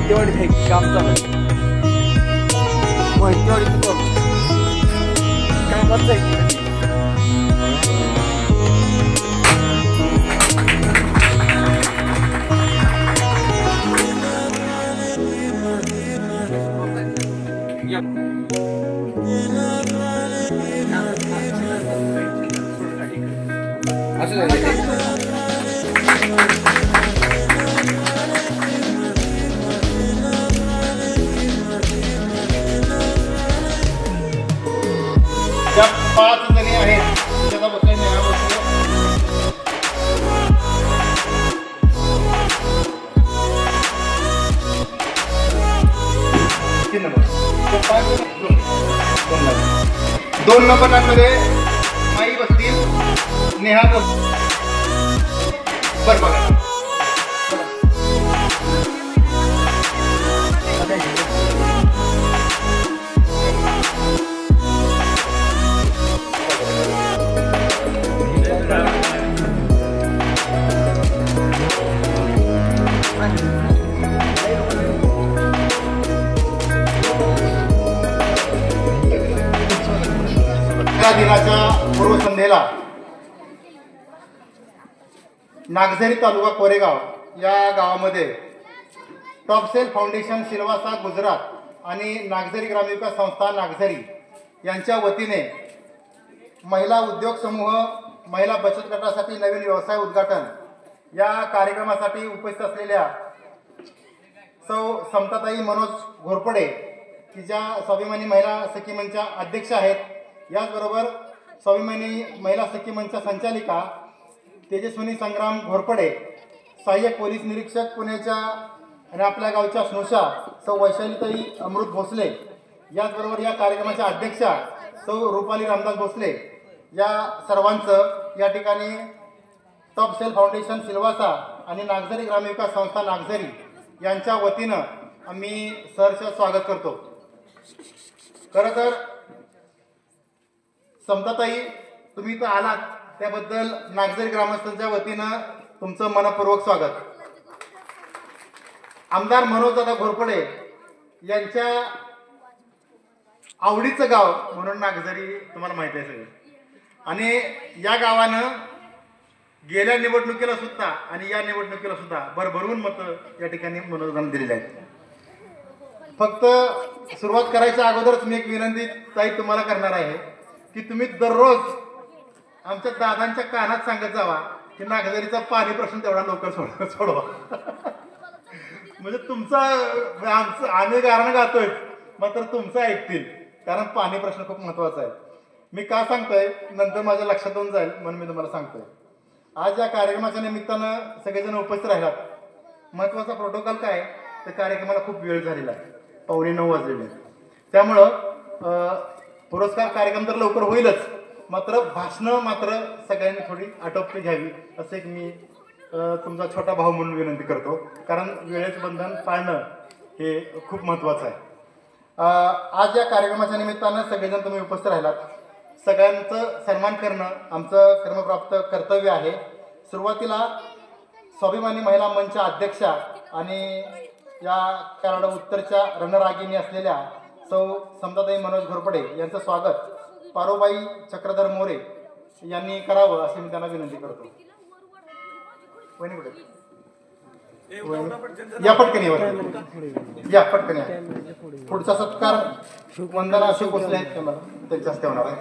मोहितेवाडीत आहे काम चालू आहे. मोहितेवाडीत कामात जायचं. ज्या 5 जणी आहेत त्याचा बसले नेहा बसले. दोन नंबरांमध्ये माई बसतील, नेहा बस. बरं बघा दिनाच्या पूर्वसंध्येला नागझरी तालुका कोरेगाव या गावामध्ये टॉपसेल फाउंडेशन सिल्वासा गुजरात आणि नागझरी ग्रामविकास संस्था नागझरी यांच्या वतीने महिला उद्योग समूह महिला बचत गटासाठी नवीन व्यवसाय उद्घाटन या कार्यक्रमासाठी उपस्थित असलेल्या सौ समताताई मनोज घोरपडे की ज्या स्वाभिमानी महिला सखी मंचच्या अध्यक्ष आहेत, याचबरोबर स्वाभिमानी महिला सखी मंचच्या संचालिका तेजस्विनी संग्राम घोरपडे, सहाय्यक पोलीस निरीक्षक पुण्याच्या आणि आपल्या गावच्या स्नुषा सौ वैशालीताई अमृत भोसले, याचबरोबर या कार्यक्रमाच्या अध्यक्षा सौ रुपाली रामदास भोसले, या सर्वांचं या ठिकाणी टॉपसेल फाउंडेशन सिल्वासा आणि नागझरी ग्रामविकास संस्था नागझरी यांच्या वतीनं आम्ही सहर्ष स्वागत करतो. खरं तर समताताई तुम्ही इथं आलात त्याबद्दल नागझरी ग्रामस्थांच्या वतीनं तुमचं मनपूर्वक स्वागत. आमदार मनोजदादा घोरपडे यांच्या आवडीचं गाव म्हणून नागझरी तुम्हाला माहिती आहे सगळं. आणि या गावानं गेल्या निवडणुकीला सुद्धा आणि या निवडणुकीला सुद्धा भरभरून मतं या ठिकाणी मनोजदान दिलेली आहेत. फक्त सुरुवात करायच्या अगोदरच मी एक विनंती ताई तुम्हाला करणार आहे की तुम्ही दररोज आमच्या दादांच्या कानात सांगत जावा की नागझरीचा पाणी प्रश्न तेवढा लवकर सोडवा. म्हणजे तुमचा आमचं आम्ही गाणं गातोय मात्र तुमचं ऐकतील, कारण पाणी प्रश्न खूप महत्त्वाचा आहे. मी का सांगतोय नंतर माझ्या लक्षात येऊन जाईल म्हणून मी तुम्हाला सांगतोय. आज या कार्यक्रमाच्या निमित्तानं सगळेजण उपस्थित राहिलात. महत्त्वाचा प्रोटोकॉल काय तर कार्यक्रमाला खूप वेळ झालेला आहे, 8:45 वाजलेले. त्यामुळं पुरस्कार कार्यक्रम तर लवकर होईलच, मात्र भाषणं मात्र सगळ्यांनी थोडी आटोपी घ्यावी असं एक मी तुमचा छोटा भाऊ म्हणून विनंती करतो, कारण वेळेचं बंधन पाळणं हे खूप महत्त्वाचं आहे. आज या कार्यक्रमाच्या निमित्तानं सगळेजण तुम्ही उपस्थित राहिलात. सगळ्यांचं सन्मान करणं आमचं कर्मप्राप्त कर्तव्य आहे. सुरुवातीला स्वाभिमानी महिला मंचच्या अध्यक्षा आणि या कराड उत्तरच्या रणरागिणी असलेल्या सौ समताताई मनोज घोरपडे यांचं स्वागत पारोबाई चक्रधर मोरे यांनी करावं अशी मी त्यांना विनंती करतो. या पटकन या पटकन या. पुढचा सत्कार वंदना अशोक भोसले आहेत त्यांच्या हस्ते होणार आहे.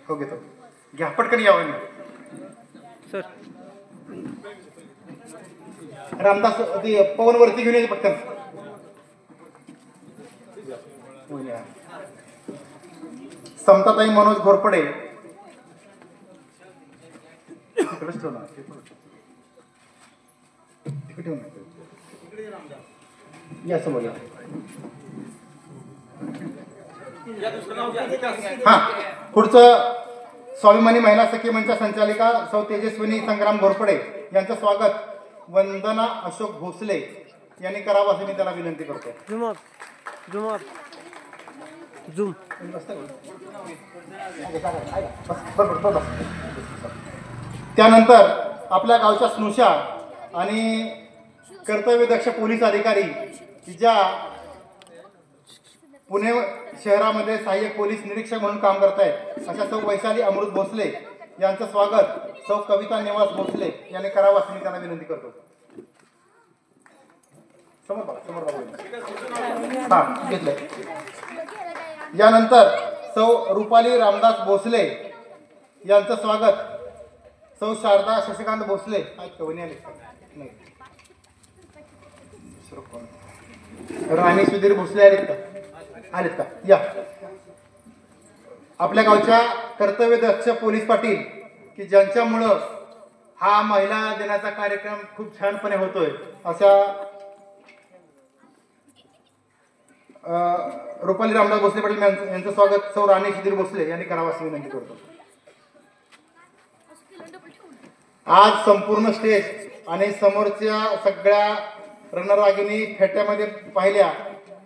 हो घेतो, घ्या पटकन यावं सर. रामदास ती पवन वरती घेऊन यायचे पटकन. समताताई मनोज घोरपडे तिकडेच ठेवणार, तिकडे ठेवून या समोर या. हा पुढचं स्वाभिमानी महिला सखी मंचच्या संचालिका सौ तेजस्विनी संग्राम घोरपडे यांचं स्वागत वंदना अशोक भोसले यांनी करावं असं मी त्याला विनंती करतो. त्यानंतर आपल्या गावच्या स्नुषा आणि कर्तव्यदक्ष पोलीस अधिकारी की ज्या पुणे शहरामध्ये सहाय्यक पोलीस निरीक्षक म्हणून काम करत आहेत अशा सौ वैशाली अमृत भोसले यांचं स्वागत सौ कविता निवास भोसले यांनी करावं असं मी त्यांना विनंती करतो. समोर बघा. हा घेतलंय. यानंतर सौ रुपाली रामदास भोसले यांचं स्वागत सौ शारदा शशिकांत भोसले नाही राणी सुधीर भोसले आलेत का या. आपल्या गावच्या कर्तव्यदक्ष पोलीस पाटील की ज्यांच्यामुळं हा महिला दिनाचा कार्यक्रम खूप छानपणे होतोय अशा रुपाली रामदास भोसले पाटील यांचं स्वागत सौ राणी सुधीर भोसले यांनी करावं अशी विनंती करतो. आज संपूर्ण स्टेज आणि समोरच्या सगळ्या रणरागिणी फेट्यामध्ये पाहिल्या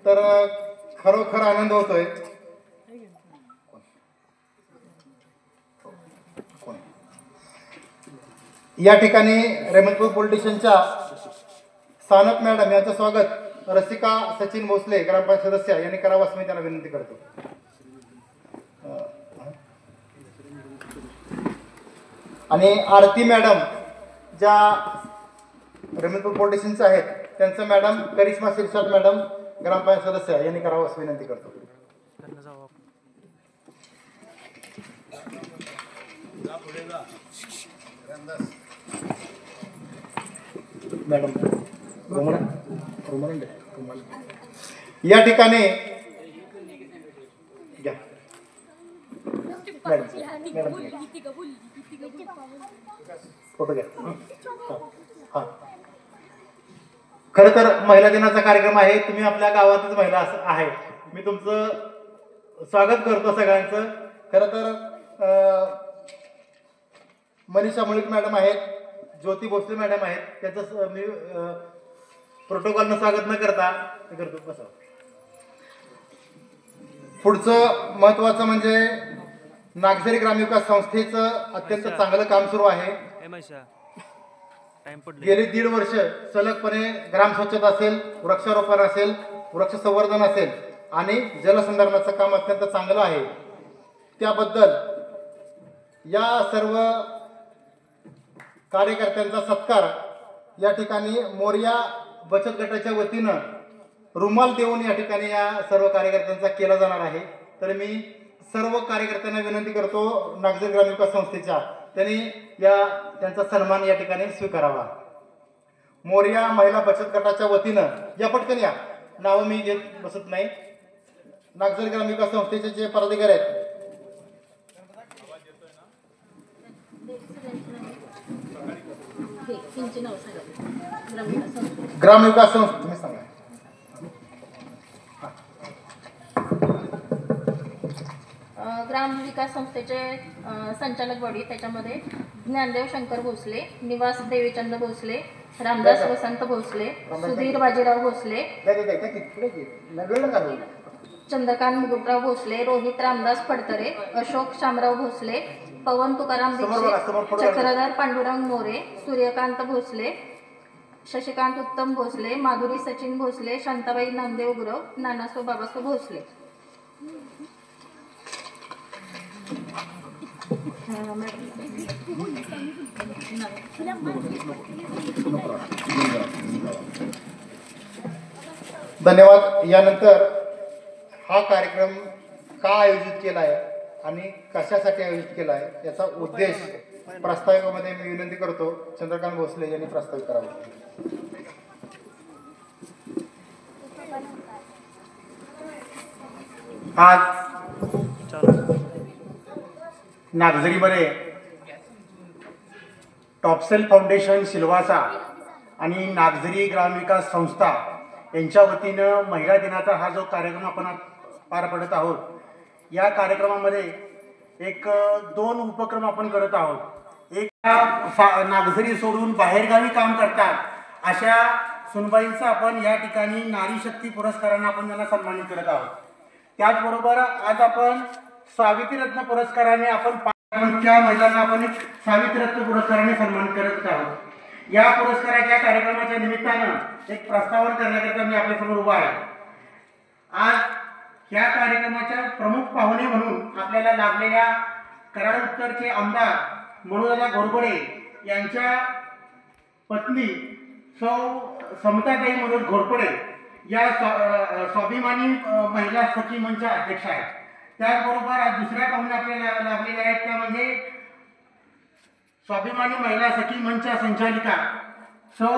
तर खरोखर आनंद होतोय. या ठिकाणी रेमनपूर पोलीस स्टेशनच्या सानप मॅडम यांचं स्वागत रसिका सचिन भोसले ग्रामपंचायत सदस्य यांनी करावं असं मी त्यांना विनंती करतो. आणि आरती मॅडम ज्या रेमनपूर पोलीस स्टेशनच्या आहेत त्यांचं मॅडम करिश्मा शिरसाट मॅडम ग्रामपंचायत सदस्य यांनी करावं असं विनंती करतो. मॅडम या ठिकाणी घ्या मॅडम फोटो घ्या. हा खरं तर महिला दिनाचा कार्यक्रम आहे. तुम्ही आपल्या गावातच महिला आहे. मी तुमचं स्वागत करतो सगळ्यांचं. खरं तर मनीषा मुळीक मॅडम आहेत, ज्योती भोसले मॅडम आहेत. त्याचं मी प्रोटोकॉलनं स्वागत न करता करतो. बसा. पुढचं महत्वाचं म्हणजे नागझरी ग्रामविकास संस्थेचं अत्यंत चांगलं काम सुरू आहे. गेली 1.5 वर्ष सलगपणे ग्राम स्वच्छता असेल, वृक्षारोपण असेल, वृक्ष संवर्धन असेल आणि जलसंधारणाचं काम अत्यंत चांगलं आहे. त्याबद्दल या सर्व कार्यकर्त्यांचा सत्कार या ठिकाणी मोरया बचत गटाच्या वतीनं रुमाल देऊन या ठिकाणी या सर्व कार्यकर्त्यांचा केला जाणार आहे. तर मी सर्व कार्यकर्त्यांना विनंती करतो नागझरी ग्रामविकास संस्थेच्या त्यांनी त्यांचा सन्मान या ठिकाणी स्वीकारावा. मोरया महिला बचत गटाच्या वतीनं या पटकन या नावं मी घेत बसत नाही. नागझरी ग्रामविकास संस्थेचे जे पदाधिकारी आहेत ग्रामविकास संस्था तुम्ही सांगा. ग्रामविकास संस्थेचे संचालक बॉडी त्याच्यामध्ये ज्ञानदेव शंकर भोसले, निवास देवीचंद भोसले, रामदास वसंत भोसले, सुधीर बाजीराव भोसले, चंद्रकांत मुकुटराव भोसले, रोहित रामदास फडतरे, अशोक शामराव भोसले, पवन तुकाराम दीक्षित, चक्रधर पांडुरंग मोरे, सूर्यकांत भोसले, शशिकांत उत्तम भोसले, माधुरी सचिन भोसले, शांताबाई नामदेव गुरव, नानासो बाबासो भोसले. धन्यवाद. यानंतर हा कार्यक्रम का आयोजित केला आहे आणि कशासाठी आयोजित केला आहे याचा उद्देश प्रस्ताविकामध्ये मी विनंती करतो चंद्रकांत भोसले यांनी प्रस्तावित करावा. आज नागझरीमध्ये टॉपसेल फाउंडेशन सिल्वासा आणि नागझरी ग्रामविकास संस्था यांच्या वतीनं महिला दिनाचा हा जो कार्यक्रम आपण पार पडत आहोत, या कार्यक्रमामध्ये एक 2 उपक्रम आपण करत आहोत. एक नागझरी सोडून बाहेरगावी काम करतात अशा सुनबाईंचा आपण या ठिकाणी नारी शक्ती पुरस्कारांना आपण त्यांना सन्मानित करत आहोत. त्याचबरोबर आज आपण सावित्रीरत्न पुरस्काराने आपण त्या महिलांना आपण सावित्रीरत्न पुरस्काराने सन्मानित करत आहोत. या पुरस्काराच्या कार्यक्रमाच्या निमित्तानं एक प्रस्तावना करण्याकरता मी आपल्यासमोर उभा आहे। आज या कार्यक्रमाच्या प्रमुख पाहुणे म्हणून आपल्याला लाभलेल्या कराड उत्तरचे आमदार मनोजदादा घोरपडे यांच्या पत्नी सौ समताताई मनोज घोरपडे या स्वाभिमानी महिला सखी मंच अध्यक्ष आहेत। त्याचबरोबर आज दुसऱ्या पाहुण्या आपल्याला लाभलेल्या आहेत त्या म्हणजे स्वाभिमानी महिला सखी मंच संचालिका सौ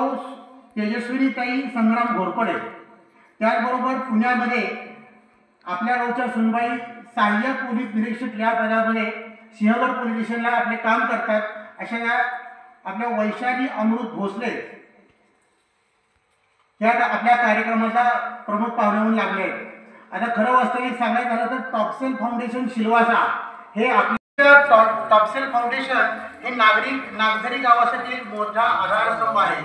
तेजस्विनीताई संग्राम घोरपडे। त्याचबरोबर पुण्यामध्ये आपल्या गावच्या सुनबाई सहाय्यक पोलीस निरीक्षक या पदामध्ये सिंहगड पोलीस स्टेशनला आपले काम करतात अशा या आपल्या वैशाली अमृत भोसले ह्या आपल्या कार्यक्रमाचा प्रमुख पाहुणे म्हणून लागले आहेत। आता खरं वास्तविक सांगायचं झालं तर टॉपसेल फाउंडेशन सिल्वासा हे आपल्या टॉपसेल फाउंडेशन हे नागझरी गावासाठी एक मोठा आधारस्तंभ आहे।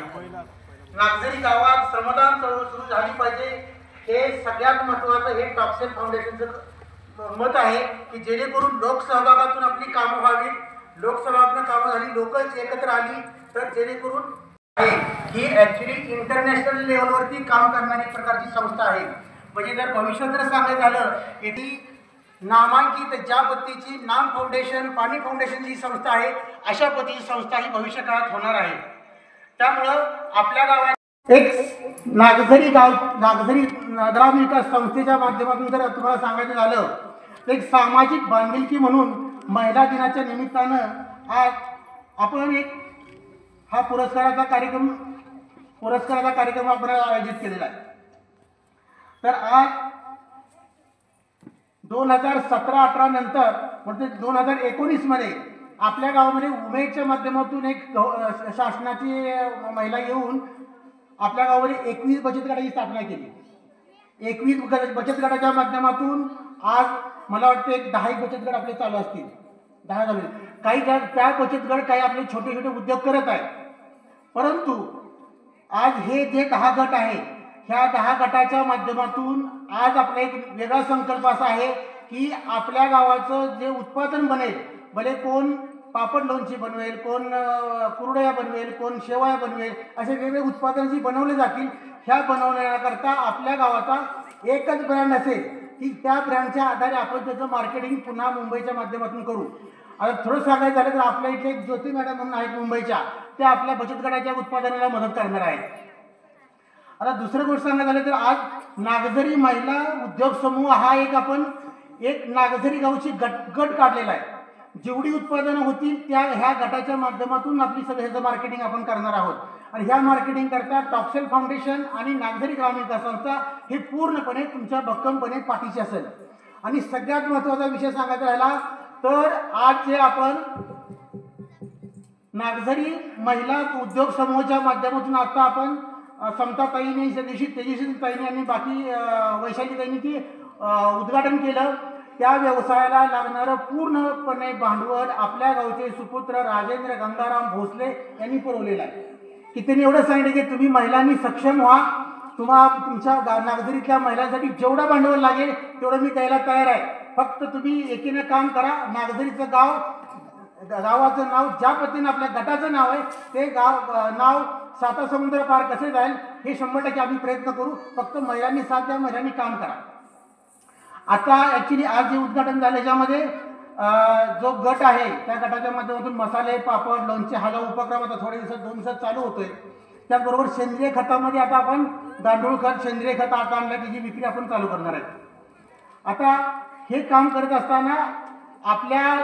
नागझरी गावात श्रमदान चळवळ सुरू झाली पाहिजे हे सगळ्यात महत्त्वाचं हे टॉपसेल फाउंडेशनचं मत आहे की जेणेकरून लोकसहभागातून आपली कामं व्हावी, लोकसहभागातून कामं झाली, लोक एकत्र आली तर जेणेकरून ही ॲक्च्युली इंटरनॅशनल लेवलवरती काम करणारी प्रकारची संस्था आहे। म्हणजे जर भविष्यात जर सांगायचं झालं की नामांकित ज्या पद्धतीची नाम फाउंडेशन, पाणी फाउंडेशन जी संस्था आहे अशा पद्धतीची संस्था ही भविष्य काळात होणार आहे। त्यामुळं आपल्या गावात एक नागझरी ग्राम विकास संस्थेच्या माध्यमातून जर तुम्हाला सांगायचं झालं एक सामाजिक बांधिलकी म्हणून महिला दिनाच्या निमित्तानं आज आपण एक हा पुरस्काराचा कार्यक्रम आपण आयोजित केलेला आहे। तर आज 2017-18 नंतर म्हणजे 2019 मध्ये आपल्या गावामध्ये उमेदच्या माध्यमातून एक शासनाची महिला येऊन आपल्या गावामध्ये 21 बचत गटाची स्थापना केली। 21 बचत गटाच्या माध्यमातून आज मला वाटतं एक 10 बचत गट आपले चालू असतील, 10 झाले। काही त्या बचत गट काही आपले छोटे छोटे उद्योग करत आहेत, परंतु आज हे जे 10 गट आहे ह्या 10 गटाच्या माध्यमातून आज आपला एक वेगळा संकल्प असा आहे की आपल्या गावाचं जे उत्पादन बनेल, भले कोण पापड लोणची बनवेल, कोण कुरडया बनवेल, कोण शेवया बनवेल, असे वेगवेगळे उत्पादन जी बनवले जातील ह्या बनवण्याकरता आपल्या गावाचा एकच ब्रँड असेल की त्या ब्रँडच्या आधारे आपण त्याचं मार्केटिंग पुन्हा मुंबईच्या माध्यमातून करू। आता थोडं सांगायचं झालं तर आपल्या इथे एक ज्योती मॅडम म्हणून आहेत मुंबईच्या, त्या आपल्या बचत गटाच्या उत्पादनाला मदत करणार आहेत। आता दुसरं गोष्ट सांगायचं झालं तर आज नागझरी महिला उद्योग समूह हा एक नागझरी गावची गट काढलेला आहे। जेवढी उत्पादनं होतील त्या ह्या गटाच्या माध्यमातून आपली सगळ्याचं मार्केटिंग आपण करणार आहोत आणि ह्या मार्केटिंग करता टॉपसेल फाउंडेशन आणि नागझरी ग्राम विकास संस्था हे पूर्णपणे तुमच्या भक्कमपणे पाठीशी असेल। आणि सगळ्यात महत्त्वाचा विषय सांगायचा राहिला तर आज जे आपण नागझरी महिला उद्योग समूहाच्या माध्यमातून आता आपण समताताईंनी तेजस्विनीताईंनी आणि बाकी वैशालीताईंनी ती उद्घाटन केलं। त्या व्यवसायाला लागणारं पूर्णपणे भांडवल आपल्या गावचे सुपुत्र राजेंद्र गंगाराम भोसले यांनी पुरवलेलं आहे की त्यांनी एवढं सांगितलं की तुम्ही महिलांनी सक्षम व्हा, तुमच्या नागझरीतल्या महिलांसाठी जेवढं भांडवल लागेल तेवढं मी द्यायला तयार आहे, फक्त तुम्ही एकीनं काम करा। नागझरीचं गावाचं नाव ज्या पद्धतीनं आपल्या गटाचं नाव आहे ते नाव साता समुद्र पार कसे जाईल हे 100% आम्ही प्रयत्न करू, फक्त महिलांनी साथ द्या, महिलांनी काम करा। आता ॲक्च्युली आज जे उद्घाटन झालं त्याच्यामध्ये जो गट आहे त्या गटाच्या माध्यमातून मसाले, पापड, लोणचे हा जो उपक्रम आता थोड्या दिवसात 2 दिवसात चालू होतोय। त्याचबरोबर सेंद्रिय खतामध्ये आता आपण गांडूळ खत, सेंद्रिय खत आता आणलं त्याची विक्री आपण चालू करणार आहे। आता हे काम करत असताना आपल्या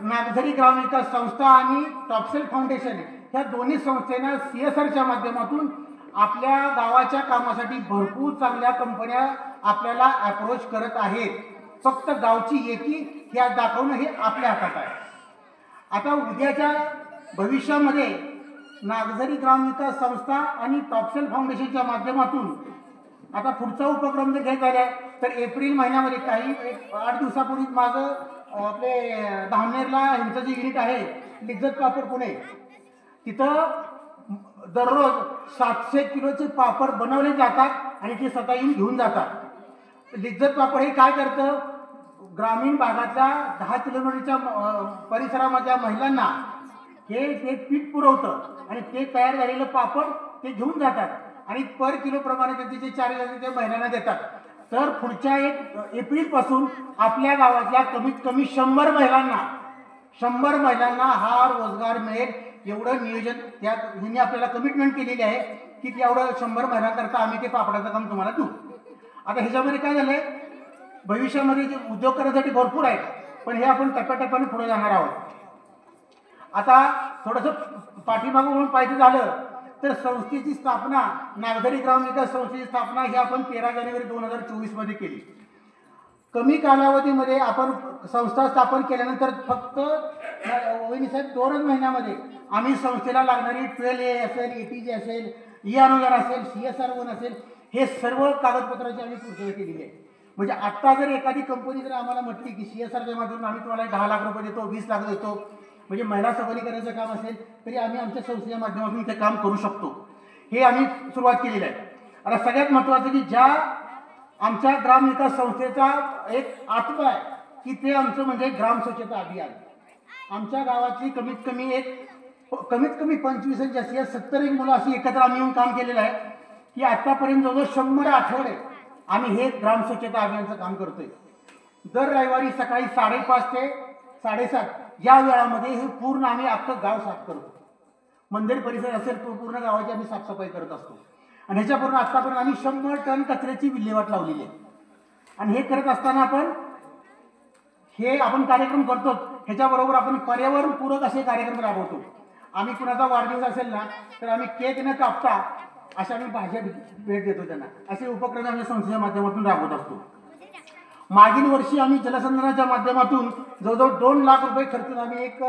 नागझरी ग्राम विकास संस्था आणि टॉपसेल फाउंडेशन ह्या दोन्ही संस्थेनं CSRच्या माध्यमातून आपल्या गावाच्या कामासाठी भरपूर चांगल्या कंपन्या आपल्याला अप्रोच करत आहेत, फक्त गावची एकी ह्या दाखवणं हे आपल्या हातात आहे। आता उद्याच्या भविष्यामध्ये नागझरी ग्राम विकास संस्था आणि टॉपसेल फाउंडेशनच्या माध्यमातून आता पुढचा उपक्रम जर घ्यायचा झाला तर एप्रिल महिन्यामध्ये काही 8 दिवसापूर्वीच माझं आपले धामनेरला ह्यांचं जे युनिट आहे लिज्जत पापड पुणे, तिथं दररोज 700 किलोचे पापड बनवले जातात आणि ते स्वतः येऊन घेऊन जातात। लिज्जत पापड हे काय करतं, ग्रामीण भागातल्या 10 किलोमीटरच्या परिसरामधल्या महिलांना हे ते पीठ पुरवतं आणि ते तयार झालेलं पापड ते घेऊन जातात आणि पर किलो प्रमाणे त्यांचे जे चार्ज असते ते महिलांना देतात. तर पुढच्या 1 एप्रिलपासून आपल्या गावातल्या कमीत कमी 100 महिलांना हा रोजगार मिळेल एवढं नियोजन ह्यांनी आपल्याला कमिटमेंट केलेली आहे की तेवढं 100 महिलांकरता आम्ही ते पापडाचं काम तुम्हाला देऊ. आता ह्याच्यामध्ये काय झालंय, भविष्यामध्ये जे उद्योग करण्यासाठी भरपूर आहे, पण हे आपण टप्प्याटप्प्याने पुढे जाणार आहोत. आता थोडंसं पाठीमागं म्हणून पाहिजे झालं तर संस्थेची स्थापना, नागझरी ग्रामविकास संस्थेची स्थापना ही आपण 13 जानेवारी 2024 मध्ये केली. कमी कालावधीमध्ये आपण संस्था स्थापन केल्यानंतर फक्त वहिनीसाहेब 2 महिन्यामध्ये आम्ही संस्थेला लागणारी 12A असेल, ATG असेल, अनुदान असेल, CSR1 असेल, हे सर्व कागदपत्राची आम्ही पूर्तता केलेली आहे. म्हणजे आत्ता जर एखादी कंपनी जर आम्हाला म्हटली की CSRच्या माध्यमातून आम्ही तुम्हाला 10 लाख रुपये देतो, 20 लाख देतो, म्हणजे महिला सबलीकरणाचं काम असेल तरी आम्ही आमच्या संस्थेच्या माध्यमातून ते काम करू शकतो. हे आम्ही सुरुवात केलेली आहे. आता सगळ्यात महत्त्वाचं की ज्या आमच्या ग्रामविकास संस्थेचा एक आत्मा आहे की ते आमचं म्हणजे ग्राम स्वच्छता अभियान. आमच्या गावातली कमीत कमी 25 आणि जास्तीत जास्त 70 मुलं अशी एकत्र आम्ही येऊन काम केलेलं आहे की आत्तापर्यंत जवळजवळ 100 आठवडे आम्ही हे ग्राम स्वच्छता अभियानाचं काम करतोय. दर रविवारी सकाळी 5:30 ते 7:30 या वेळामध्ये हे पूर्ण आम्ही अख्खं गाव साफ करतो. मंदिर परिसर असेल पूर्ण गावाची आम्ही साफसफाई करत असतो. आणि ह्याच्यापूर्ण आत्तापर्यंत आम्ही 100 टन कचऱ्याची विल्हेवाट लावलेली आहे. आणि हे करत असताना आपण कार्यक्रम करतो. ह्याच्याबरोबर आपण पर्यावरणपूरक असे कार्यक्रम राबवतो. आम्ही कुणाचा वाढदिवस असेल ना तर आम्ही केक न कापता अशा आम्ही भाज्या भेट देतो त्यांना. असे उपक्रम आम्ही संस्थेच्या माध्यमातून राबवत असतो. मागील वर्षी आम्ही जलसंधारणाच्या माध्यमातून जवळजवळ 2 लाख रुपये खर्चून आम्ही एक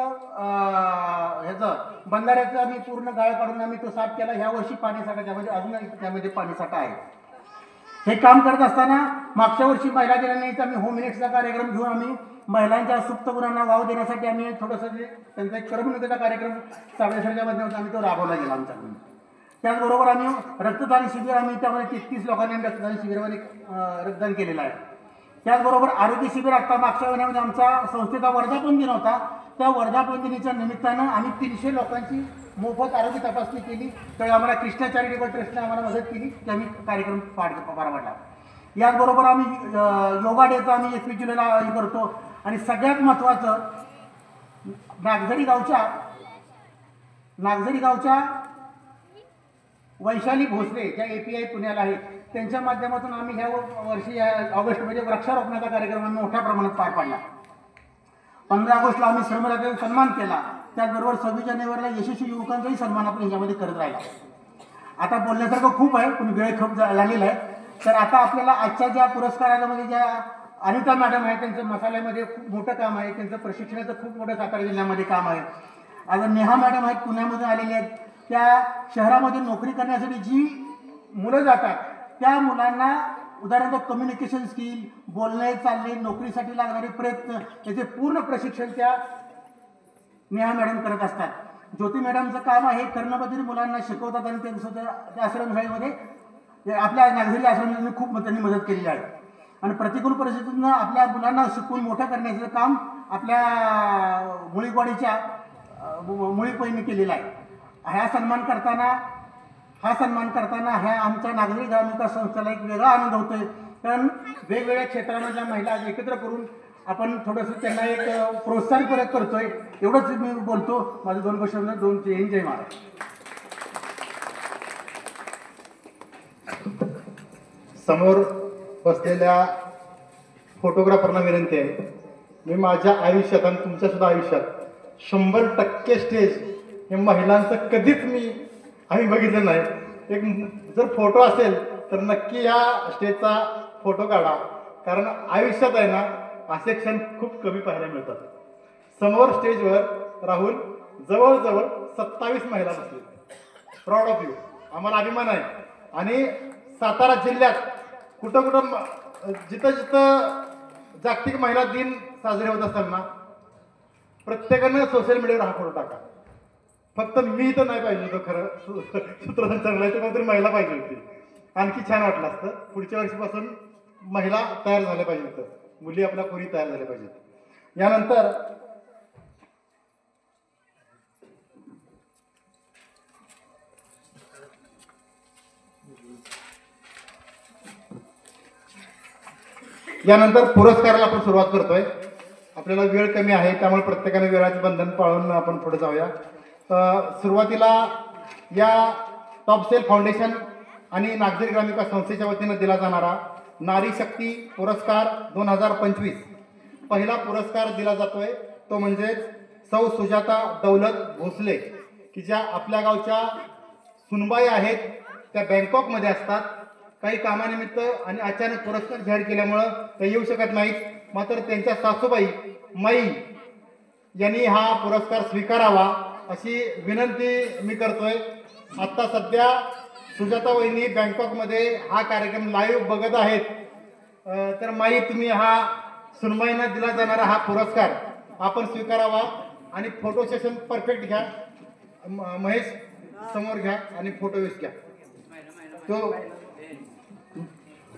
बंधाऱ्याचं आम्ही पूर्ण गाळ काढून आम्ही तो साफ केला. ह्या वर्षी पाणीसाठा त्यामध्ये पाणीसाठा आहे. हे काम करत असताना मागच्या वर्षी महिला दिनानिमित्त आम्ही होम मिनिट्सचा कार्यक्रम घेऊन आम्ही महिलांच्या सुप्त गुणांना वाव देण्यासाठी आम्ही थोडंसं त्यांचा एक करमणुकीचा कार्यक्रम साडेसाच्या माध्यमातून आम्ही तो राबवला गेला आमच्याकडून. त्याचबरोबर आम्ही रक्तदान शिबिर आम्ही त्यामध्ये 33 लोकांनी रक्तदान शिबिरामध्ये रक्तदान केलेलं आहे. त्याचबरोबर आरोग्य शिबिर आत्ता मागच्या महिन्यामध्ये आमचा संस्थेचा वर्धापन दिन होता. त्या वर्धापन दिनाच्या निमित्तानं आम्ही 300 लोकांची मोफत आरोग्य तपासणी केली. तर आम्हाला कृष्णा चॅरिटेबल ट्रस्टने आम्हाला मदत केली की आम्ही कार्यक्रम पार पाडला. याचबरोबर आम्ही योगा डेचा आम्ही 21 जुलैला हे करतो. आणि सगळ्यात महत्त्वाचं नागझरी गावच्या वैशाली भोसले ज्या API पुण्याला आहेत त्यांच्या माध्यमातून आम्ही ह्या वर्षी ऑगस्टमध्ये वृक्षारोपणाचा कार्यक्रम आम्ही मोठ्या प्रमाणात पार पाडला. 15 ऑगस्टला आम्ही श्रमदात्यांचा सन्मान केला. त्याचबरोबर 26 जानेवारीला यशस्वी युवकांचाही सन्मान आपण ह्याच्यामध्ये करत राहिला. आता बोलण्यासारखं खूप आहे पण वेळ खूप झालेला आहे. तर आता आपल्याला आजच्या ज्या पुरस्कारामध्ये ज्या अनिता मॅडम आहे त्यांचं मसाल्यामध्ये खूप मोठं काम आहे. त्यांचं प्रशिक्षणाचं खूप मोठं सातारा जिल्ह्यामध्ये काम आहे. आता नेहा मॅडम आहेत पुण्यामध्ये आलेले आहेत. त्या शहरामध्ये नोकरी करण्यासाठी जी मुलं जातात त्या मुलांना उदाहरणार्थ कम्युनिकेशन स्किल, बोलणे चालणे, नोकरीसाठी लागणारे प्रयत्न याचे पूर्ण प्रशिक्षण त्या नेहा मॅडम करत असतात. ज्योती मॅडमचं काम आहे कर्णबधिर मुलांना शिकवतात आणि त्यांचं त्या आश्रमशाळेमध्ये आपल्या नागझरी आश्रमशाळेने खूप त्यांनी मदत केलेली आहे. आणि प्रतिकूल परिस्थितीतून आपल्या मुलांना शिकवून मोठं करण्याचं काम आपल्या मुळीवाडीच्या मुळीपैंनी केलेलं आहे. हा सन्मान करताना ह्या आमच्या नागझरी ग्रामविकास संस्थेला एक वेगळा आनंद होतोय. कारण वेगवेगळ्या क्षेत्रामधल्या महिला एकत्र करून आपण थोडंसं त्यांना एक प्रोत्साहन परत करतोय. एवढंच मी बोलतो. माझे 2 वर्ष जय महाराज. समोर बसलेल्या फोटोग्राफरना विनंती आहे, मी माझ्या आयुष्यात आणि तुमच्या सुद्धा आयुष्यात 100% स्टेज हे महिलांचं कधीच आम्ही बघितलं नाही. एक जर फोटो असेल तर नक्की ह्या स्टेजचा फोटो काढा. कारण आयुष्यात आहे ना असे क्षण खूप कमी पाहायला मिळतात. समोर स्टेजवर राहुल जवळजवळ 27 महिला बसले. Proud of you. आम्हाला अभिमान आहे. आणि सातारा जिल्ह्यात कुठं जिथं जागतिक महिला दिन साजरे होत असताना प्रत्येकानं सोशल मीडियावर हा फोटो टाका. फक्त मी तर नाही पाहिजे होतं खरं सूत्रसंचालनाला, तर कोणतरी महिला पाहिजे होती. आणखी छान वाटलं असतं. पुढच्या वर्षीपासून महिला तयार झाल्या पाहिजे होतं. मुली आपल्या पोरी तयार झाल्या पाहिजेत. यानंतर यानंतर पुरस्काराला आपण सुरुवात करतोय. आपल्याला वेळ कमी आहे, त्यामुळे प्रत्येकाने वेळाचे बंधन पाळून आपण पुढे जाऊया. सुरुवातीला या टॉपसेल फाउंडेशन आणि नागझरी ग्रामविकास संस्थेच्या वतीनं दिला जाणारा नारी शक्ती पुरस्कार 2025 पहिला पुरस्कार दिला जातोय. तो म्हणजे सौ सुजाता दौलत भोसले, की ज्या आपल्या गावच्या सुनबाई आहेत, त्या बँकॉकमध्ये असतात. काही कामानिमित्त आणि अचानक पुरस्कार जाहीर केल्यामुळं ते येऊ शकत नाहीत. मात्र त्यांच्या सासूबाई माई यांनी हा पुरस्कार स्वीकारावा अशी विनंती मी करतोय. आत्ता सध्या सुजाता वहिनी बँकॉकमध्ये हा कार्यक्रम लाईव्ह बघत आहेत. तर माई, तुम्ही हा सुनबाईंना दिला जाणारा हा पुरस्कार आपण स्वीकारावा आणि फोटो सेशन परफेक्ट घ्या. महेश समोर घ्या आणि फोटो विस घ्या. तो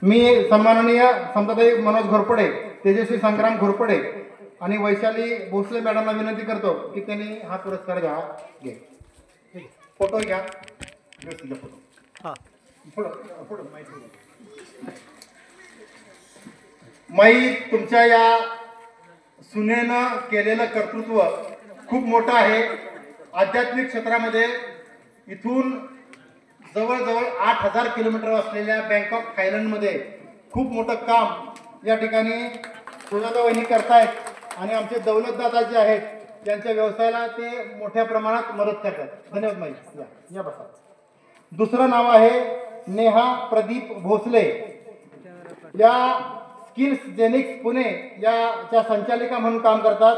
मी सन्माननीय समताताई मनोज घोरपडे, तेजस्वी संग्राम घोरपडे आणि वैशाली भोसले मॅडमला विनंती करतो की त्यांनी हा पुरस्कार घे. फोटो घ्या. फोटो माई, तुमच्या या सुनेनं केलेलं कर्तृत्व खूप मोठं आहे. आध्यात्मिक क्षेत्रामध्ये इथून जवळजवळ 8,000 किलोमीटर असलेल्या बँकॉक थायलंडमध्ये खूप मोठं काम या ठिकाणी सुजाता वहिनी करतायत आणि आमचे दौलतदादा जे आहेत त्यांच्या व्यवसायाला ते मोठ्या प्रमाणात मदत करतात. धन्यवाद माई. या बसा. दुसरं नाव आहे नेहा प्रदीप भोसले. या स्किल्स जेनिक्स पुणे याच्या संचालिका म्हणून काम करतात.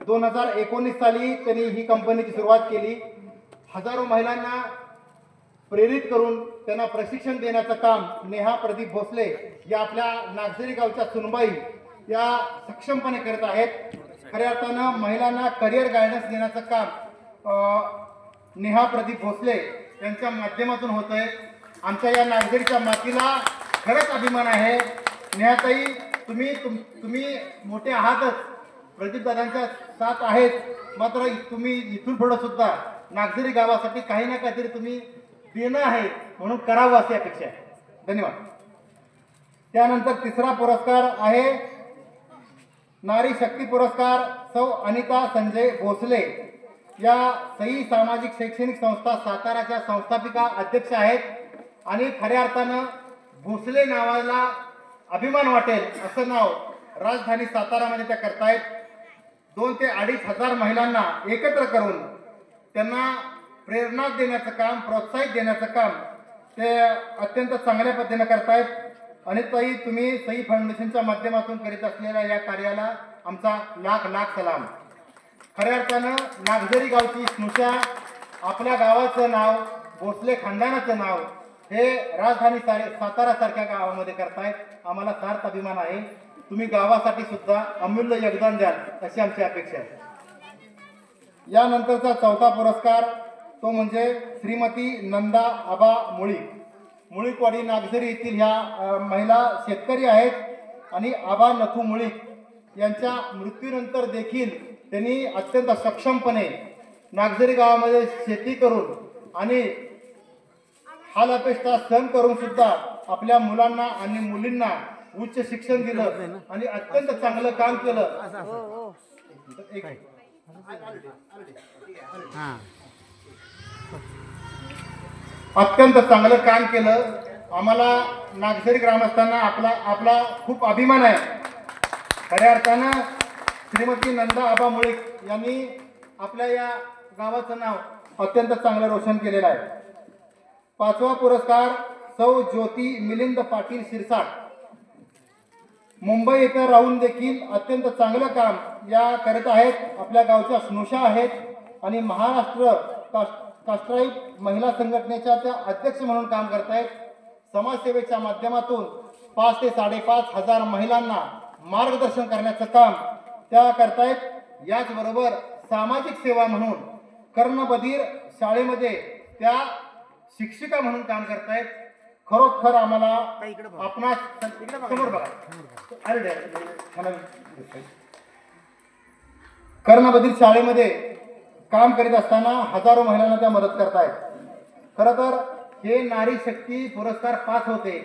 2019 साली त्यांनी ही कंपनीची सुरुवात केली. हजारो महिलांना प्रेरित करून त्यांना प्रशिक्षण देण्याचं काम नेहा प्रदीप भोसले या आपल्या नागझरी गावच्या सुनबाई या सक्षमपणे करत आहेत. खऱ्या अर्थानं महिलांना करिअर गायडन्स देण्याचं काम नेहा प्रदीप भोसले यांच्या माध्यमातून होत आहे. आमच्या या नागझरीच्या मातीला खरंच अभिमान आहे. नेहाताई, तुम्ही मोठे आहातच, प्रदीपदादांच्या साथ आहेत, मात्र तुम्ही इथून पुढं सुद्धा नागझरी गावासाठी काही ना काहीतरी तुम्ही देणं आहे, म्हणून करावं अशी अपेक्षा आहे. धन्यवाद. त्यानंतर तिसरा पुरस्कार आहे नारी शक्ती पुरस्कार सौ अनिता संजय भोसले. या सई सामाजिक शैक्षणिक संस्था साताराच्या संस्थापिका अध्यक्ष आहेत आणि खऱ्या अर्थानं भोसले नावाला अभिमान वाटेल असं नाव राजधानी सातारामध्ये त्या करतायत. 2 ते 2.5 हजार महिलांना एकत्र करून त्यांना प्रेरणा देण्याचं काम, प्रोत्साहित देण्याचं काम ते अत्यंत चांगल्या पद्धतीने करतायत. आणि ताई, तुम्ही सई फाउंडेशनच्या माध्यमातून करीत असलेल्या या कार्याला आमचा लाख लाख सलाम. खऱ्या अर्थानं नागझरी गावची स्नुषा, आपल्या गावाचं नाव, भोसले खानदानाचं नाव हे राजधानी सातारासारख्या गावामध्ये करतायत. आम्हाला सार्थ अभिमान आहे. तुम्ही गावासाठी सुद्धा अमूल्य योगदान द्याल अशी आमची अपेक्षा आहे. यानंतरचा चौथा पुरस्कार तो म्हणजे श्रीमती नंदा आबा मुळीक. मुळीकवाडी नागझरी येथील ह्या महिला शेतकरी आहेत आणि आबा नथू मुळीक यांच्या मृत्यूनंतर देखील त्यांनी अत्यंत सक्षमपणे नागझरी गावामध्ये शेती करून आणि हाल अपेक्षा सहन करून सुद्धा आपल्या मुलांना आणि मुलींना उच्च शिक्षण दिलं आणि अत्यंत चांगलं काम केलं. अत्यंत चांगलं काम केलं. आम्हाला नागझरी ग्रामस्थांना आपला खूप अभिमान आहे. खऱ्या अर्थानं श्रीमती नंदा आबा मुळीक यांनी आपल्या या गावाचं नाव अत्यंत चांगलं रोशन केलेलं आहे. पाचवा पुरस्कार सौ ज्योती मिलिंद पाटील शिरसाट. मुंबई येथे राहून देखील अत्यंत चांगलं काम या करत आहेत. आपल्या गावच्या स्नुषा आहेत आणि महाराष्ट्र कास्ट्राईब महिला संघटनेच्या त्या अध्यक्ष म्हणून काम करतायत. समाजसेवेच्या माध्यमातून 5 ते 5.5 हजार महिलांना मार्गदर्शन करण्याचं काम त्या करतायत. याचबरोबर सामाजिक सेवा म्हणून कर्णबधीर शाळेमध्ये त्या शिक्षिका म्हणून काम करतायत. खरोखर आम्हाला आपणास समोर बघा, कर्णबधीर शाळेमध्ये काम करीत असताना हजारो महिलांना त्या मदत करतायत. खरं तर हे नारी शक्ती पुरस्कार 5 होते.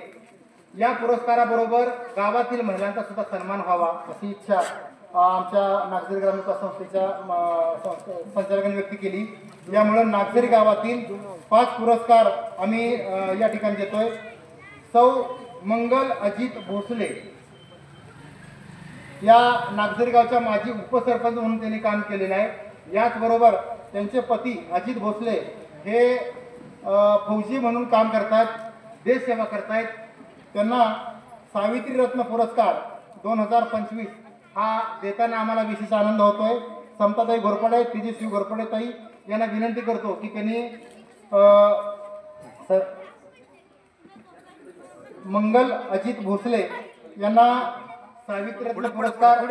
या पुरस्काराबरोबर गावातील महिलांचा सुद्धा सन्मान व्हावा अशी इच्छा आमच्या नागझरी ग्रामीण विकास संस्थेच्या संचालकांनी व्यक्त केली. यामुळे नागझरी गावातील 5 पुरस्कार आम्ही या ठिकाणी देतोय. सौ मंगल अजित भोसले या नागझरी गावच्या माजी उपसरपंच म्हणून त्यांनी काम केलेलं आहे. याचबरोबर त्यांचे पती अजित भोसले हे फौजी म्हणून काम करतात, देशसेवा करतायत. त्यांना सावित्री रत्न पुरस्कार 2025 हा देताना आम्हाला विशेष आनंद होतोय. समताताई घोरपडे, तेजस्वी घोरपडे ताई यांना विनंती करतो की त्यांनी मंगल अजित भोसले यांना सावित्री रत्न पुरस्कार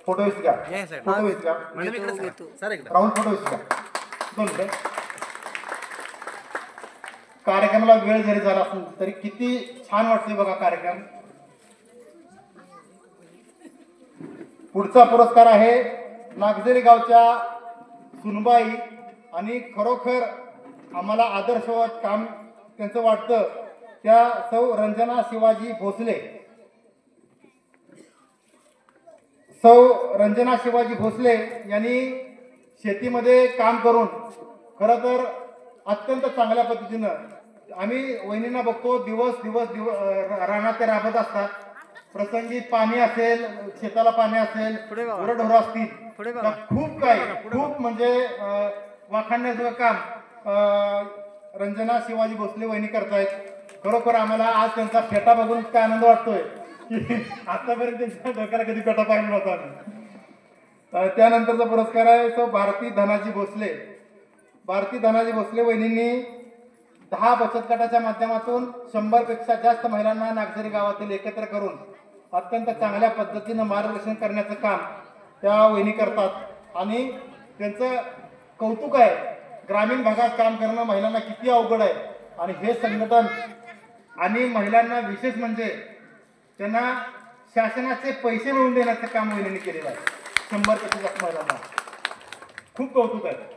फोटो इसका राहुल फोटो इसका दोन मिनिट. कार्यक्रमाला वेळ जरी झाला असेल तरी किती छान वाटते बघा कार्यक्रम. पुढचा पुरस्कार आहे नागझरी गावच्या सुनबाई आणि खरोखर आम्हाला आदर्शवत काम त्यांचं वाटतं त्या सौ रंजना शिवाजी भोसले. सौ रंजना शिवाजी भोसले यांनी शेतीमध्ये काम करून खरं तर अत्यंत चांगल्या पद्धतीनं आम्ही वहिनींना बघतो दिवस रानात ते राबत असतात. प्रसंगी पाणी असेल, शेताला पाणी असेल, गुरंढोरं असतील, खूप म्हणजे वाखाणण्याचं काम रंजना शिवाजी भोसले वहिनी करतायत. खरोखर आम्हाला आज त्यांचा फेटा बघून इतका आनंद वाटतोय की आतापर्यंत त्यांच्या डोक्याला कधी फेटा पाहिला नव्हता आम्ही. त्यानंतरचा पुरस्कार आहे तो भारती धनाजी भोसले. भारती धनाजी भोसले वहिनींनी 10 बचत गटाच्या माध्यमातून 100 पेक्षा जास्त महिलांना नागझरी गावातील एकत्र करून अत्यंत चांगल्या पद्धतीनं मार्गदर्शन करण्याचं काम त्या वहिनी करतात आणि त्यांचं कौतुक आहे. ग्रामीण भागात काम करणं महिलांना किती अवघड आहे आणि हे संघटन आणि महिलांना विशेष म्हणजे त्यांना शासनाचे पैसे मिळवून देण्याचं काम वहिनींनी केलेलं आहे. 100 पेक्षा जास्त महिलांना खूप कौतुक आहे.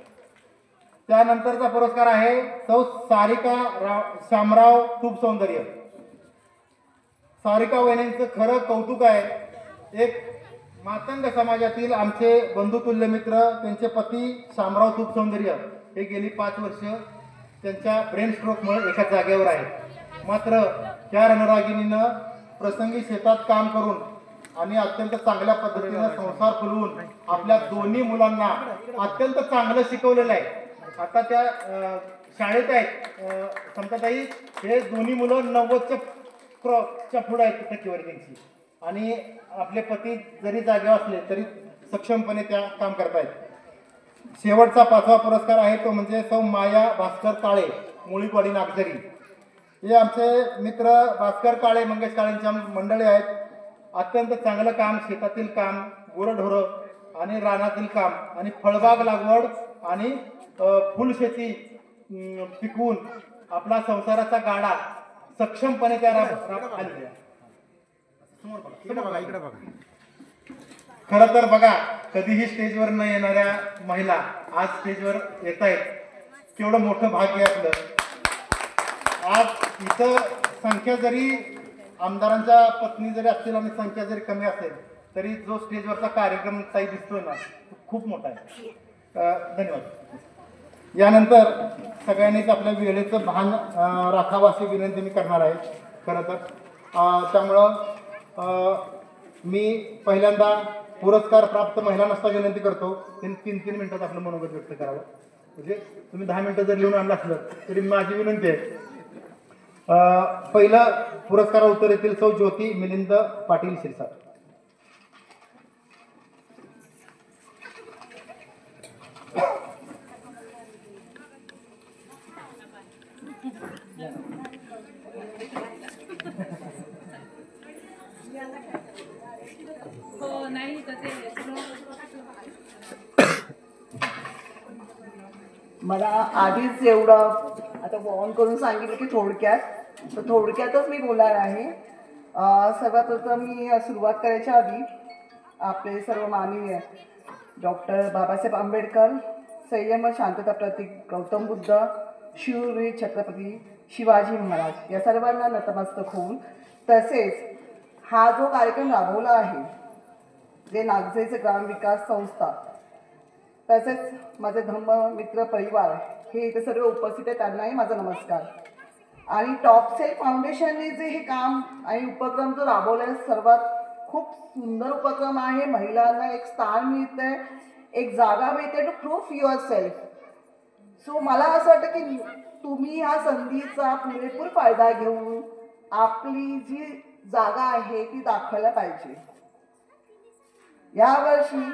त्यानंतरचा पुरस्कार आहे सौ सारिका शामराव तूप सौंदर्य. सारिका वहिनींचं खरं कौतुक आहे. एक मातंग समाजातील आमचे बंधुतुल्य मित्र त्यांचे पती शामराव तूप सौंदर्य हे गेली 5 वर्ष त्यांच्या ब्रेन स्ट्रोकमुळे एका जागेवर आहे. मात्र त्या रणरागिणीनं प्रसंगी शेतात काम करून आणि अत्यंत चांगल्या पद्धतीनं संसार फुलवून आपल्या दोन्ही मुलांना अत्यंत चांगलं शिकवलेलं आहे. आता त्या शाळेत आहेत. समताताई हे दोन्ही मुलं 90च्या पुढे आहेत टक्केवारी त्यांची आणि आपले पती जरी जागे असले तरी सक्षमपणे त्या काम करतायत. शेवटचा 5वा पुरस्कार आहे तो म्हणजे सौ माया भास्कर काळे मुळीपाडी नागझरी. हे आमचे मित्र भास्कर काळे मंगेश काळेंच्या मंडळी आहेत. अत्यंत चांगलं काम, शेतातील काम, गुरंढोरं आणि रानातील काम आणि फळबाग लागवड आणि फुलशेती पिकवून आपला संसाराचा गाडा सक्षमपणे त्या खरं तर बघा कधीही स्टेजवर न येणाऱ्या महिला आज स्टेजवर येत आहेत. केवढं मोठं भाग्य आहे आपलं. आज इथं संख्या जरी आमदारांच्या पत्नी जरी असतील आणि संख्या जरी कमी असेल तरी जो स्टेजवरचा कार्यक्रम ताई दिसतोय ना खूप मोठा आहे. धन्यवाद. यानंतर सगळ्यांनीच आपल्या वेळेचं भान राखावं अशी विनंती मी करणार आहे. खरं तर त्यामुळं मी पहिल्यांदा पुरस्कार प्राप्त महिलांना विनंती करतो त्यांनी 3-3 मिनिटात आपलं मनोगत व्यक्त करावं. म्हणजे तुम्ही 10 मिनिटं जर लिहून आणलं असलं तरी माझी विनंती आहे. पहिला पुरस्कार उत्तर येतील सौ ज्योती मिलिंद पाटील शिरसाट. मला आधीच एवढं आता ऑन करून सांगितलं की थोडक्यातच मी बोलणार आहे. सर्वात प्रथम मी सुरुवात करायच्या आधी आपले सर्व माननीय डॉक्टर बाबासाहेब आंबेडकर, संयम व शांतता प्रतीक गौतम बुद्ध, शूरवीर छत्रपती शिवाजी महाराज या सर्वांना नतमस्तक होऊन, तसेच हा जो कार्यक्रम राबवला आहे जे नागझरीचे ग्रामविकास संस्था तसेच माझे धम्म मित्र परिवार हे इथे सर्व उपस्थित आहे त्यांनाही माझा नमस्कार. आणि टॉपसेल फाउंडेशनने जे हे काम आणि उपक्रम जो राबवला आहे सर्वात खूप सुंदर उपक्रम आहे. महिलांना एक स्थान मिळतंय, एक जागा मिळते to proof yourself. So मला असं वाटतं की तुम्ही ह्या संधीचा पुरेपूर फायदा घेऊन आपली जी जागा आहे ती दाखवायला पाहिजे. यावर्षी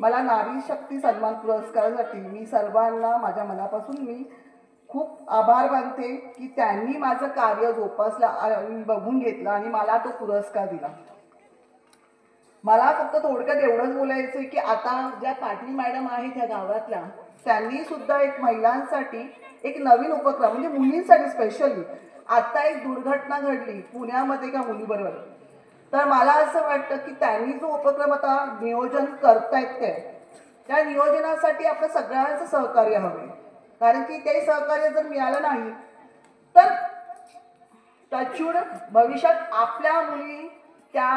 मला नारी शक्ती सन्मान पुरस्कारासाठी मी सर्वांना माझ्या मनापासून मी खूप आभार मानते की त्यांनी माझं कार्य जोपासलं आणि बघून घेतलं आणि मला तो पुरस्कार दिला. मला फक्त थोडक्यात एवढंच बोलायचं आहे की आता ज्या पाटील मॅडम आहेत ह्या गावातल्या त्यांनी सुद्धा एक महिलांसाठी एक नवीन उपक्रम म्हणजे मुलींसाठी स्पेशली आता एक दुर्घटना घडली पुण्यामध्ये एका मुलीबरोबर. तर मला असं वाटतं की त्यांनी जो उपक्रम आता नियोजन करतायत त्या नियोजनासाठी आपलं सगळ्यांचं सहकार्य हवे. कारण की ते सहकार्य जर मिळालं नाही तर टचूड भविष्यात आपल्या मुली त्या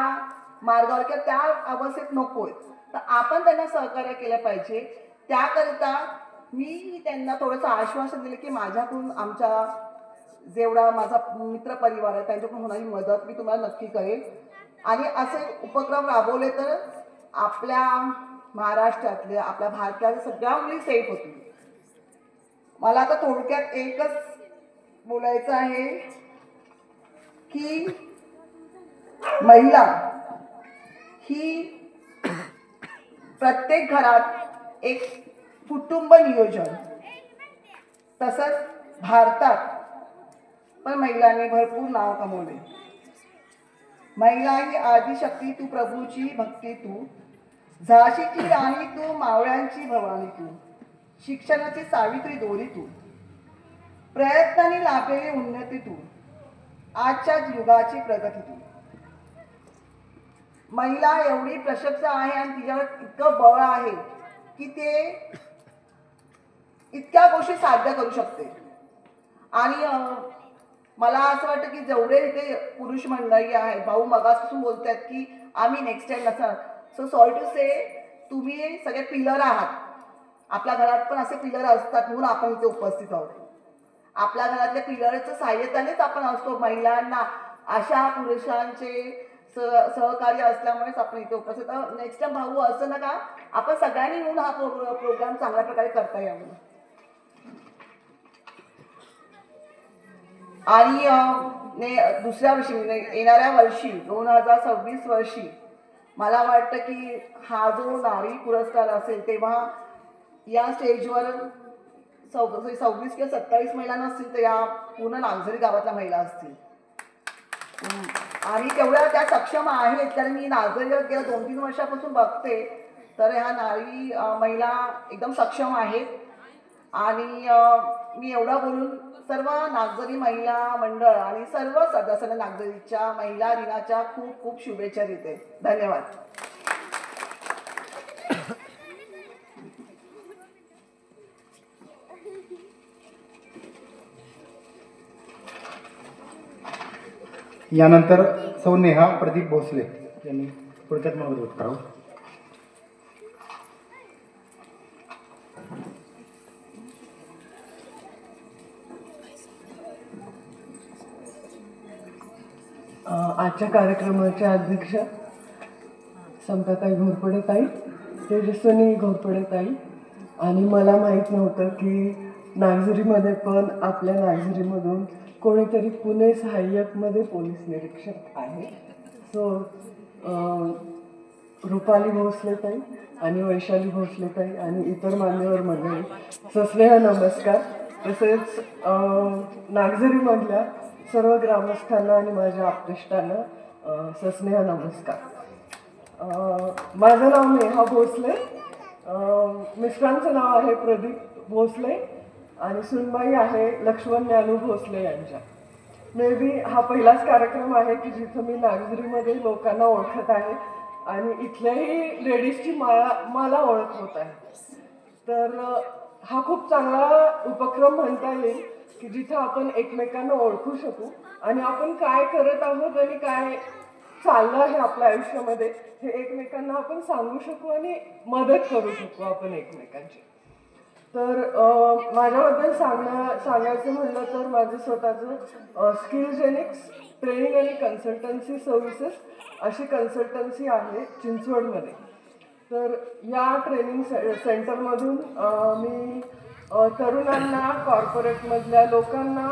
मार्गावर किंवा त्या अवस्थेत नकोय. तर आपण त्यांना सहकार्य केलं पाहिजे. त्याकरिता मी त्यांना थोडंसं आश्वासन दिलं की माझ्याकडून आमच्या जेवढा माझा मित्रपरिवार आहे त्यांच्याकडून होणारी मदत मी तुम्हाला नक्की करेन. आणि असे उपक्रम राबवले तर आपल्या महाराष्ट्रातल्या आपल्या भारतातल्या सगळ्या मुली सेफ होतील. मला आता थोडक्यात एकच बोलायचं आहे की महिला ही प्रत्येक घरात एक कुटुंब नियोजन तसंच भारतात पण महिलांनी भरपूर नाव कमवले. महिला ही आदिशक्ती तू प्रभूची भक्ती तू, झाशीची राणी तू, मावळ्यांची भवानी तू, शिक्षणाची सावित्री दोरी तू, प्रयत्नांनी लाभलेली उन्नती तू, आजच्या युगाची प्रगती तू. महिला एवढी प्रशस्त आहे आणि तिच्यावर इतकं बळ आहे की ते इतक्या गोष्टी साध्य करू शकते. आणि मला असं वाटतं की जेवढे इथे पुरुष मंडळी आहेत भाऊ मगापासून बोलतात की आम्ही नेक्स्ट टाइम नसणार. सो सॉरी टू से तुम्ही सगळे पिलर आहात. आपल्या घरात पण असे पिलर असतात म्हणून आपण इथे उपस्थित आहोत. आपल्या घरातल्या पिलरच्या सहाय्यतानेच आपण असतो. महिलांना अशा पुरुषांचे सहकार्य असल्यामुळेच आपण इथे उपस्थित आहोत. नेक्स्ट टाइम भाऊ असं नका आपण सगळ्यांनी मिळून हा प्रोग्राम चांगल्या प्रकारे करता यावा. आणि दुसऱ्या वर्षी येणाऱ्या वर्षी 2026 वर्षी मला वाटतं की हा जो नारी पुरस्कार असेल तेव्हा या स्टेजवर 26 किंवा 27 महिला नसतील तर या पूर्ण नागझरी गावातल्या महिला असतील. आणि तेवढ्या त्या सक्षम आहेत. कारण मी नागझरीवर गेल्या 2-3 वर्षापासून बघते तर ह्या नारी महिला एकदम सक्षम आहेत. आणि मी एवढं बोलून सर्व नागझरी महिला मंडळ आणि सर्व सदस्यांना नागझरीच्या महिला दिनाच्या खूप खूप शुभेच्छा देते. धन्यवाद. यानंतर सौ नेहा प्रदीप भोसले यांनी थोडक्यात मदत करावं. आजच्या कार्यक्रमाचे अध्यक्ष समताताई घोरपडे ताई, तेजस्विनी घोरपडे ताई. आणि मला माहीत नव्हतं की नागझरीमध्ये पण आपल्या नागझरीमधून कोणीतरी पुणे सहाय्यकमध्ये पोलीस निरीक्षक आहे. सो रुपाली भोसले ताई आणि वैशाली भोसले ताई आणि इतर मान्यवर मंडळी सस्नेह नमस्कार. तसेच नागझरीमधल्या सर्व ग्रामस्थांना आणि माझ्या आप्तेष्टांना सस्नेह नमस्कार. माझं नाव नेहा भोसले, मिस्टरांचं नाव आहे प्रदीप भोसले आणि सुनबाई आहे लक्ष्मण ज्ञानू भोसले यांच्या. मे बी हा पहिलाच कार्यक्रम आहे की जिथं मी नागझरीमध्ये लोकांना ओळखत आहे आणि इथल्याही लेडीजची मला ओळख होत आहे. तर हा खूप चांगला उपक्रम म्हणता येईल. की जिथं आपण एकमेकांना ओळखू शकू आणि आपण काय करत आहोत आणि काय चाललं आहे आपल्या आयुष्यामध्ये हे एकमेकांना आपण सांगू शकू आणि मदत करू शकू आपण एकमेकांची. तर माझ्याबद्दल सांगायचं म्हणलं तर माझं स्वतःचं स्किलजेनिक्स ट्रेनिंग आणि कन्सल्टन्सी सर्व्हिसेस अशी कन्सल्टन्सी आहे चिंचवडमध्ये. तर या ट्रेनिंग सेंटरमधून मी तरुणांना, कॉर्पोरेटमधल्या लोकांना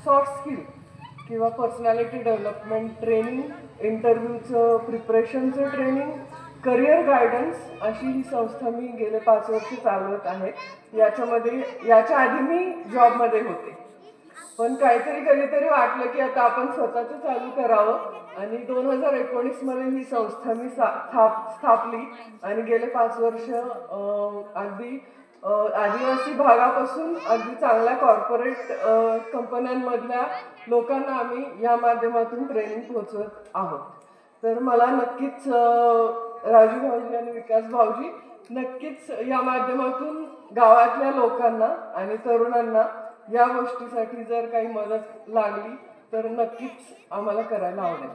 सॉफ्ट स्किल किंवा पर्सनॅलिटी डेव्हलपमेंट ट्रेनिंग, इंटरव्ह्यूचं प्रिपरेशनचं ट्रेनिंग, करिअर गायडन्स अशी ही संस्था मी गेले 5 वर्ष चालवत आहे. याच्या आधी मी जॉबमध्ये होते, पण कधीतरी वाटलं की आता आपण स्वतःचं चालू करावं आणि 2019मध्ये ही संस्था मी स्थापली आणि गेले 5 वर्ष अगदी आदिवासी भागापासून अगदी चांगल्या कॉर्पोरेट कंपन्यांमधल्या लोकांना आम्ही या माध्यमातून ट्रेनिंग पोहोचवत आहोत. तर मला नक्कीच राजू भाऊजी आणि विकास भाऊजी नक्कीच या माध्यमातून गावातल्या लोकांना आणि तरुणांना या गोष्टीसाठी जर काही मदत लागली तर नक्कीच आम्हाला करायला आवडेल.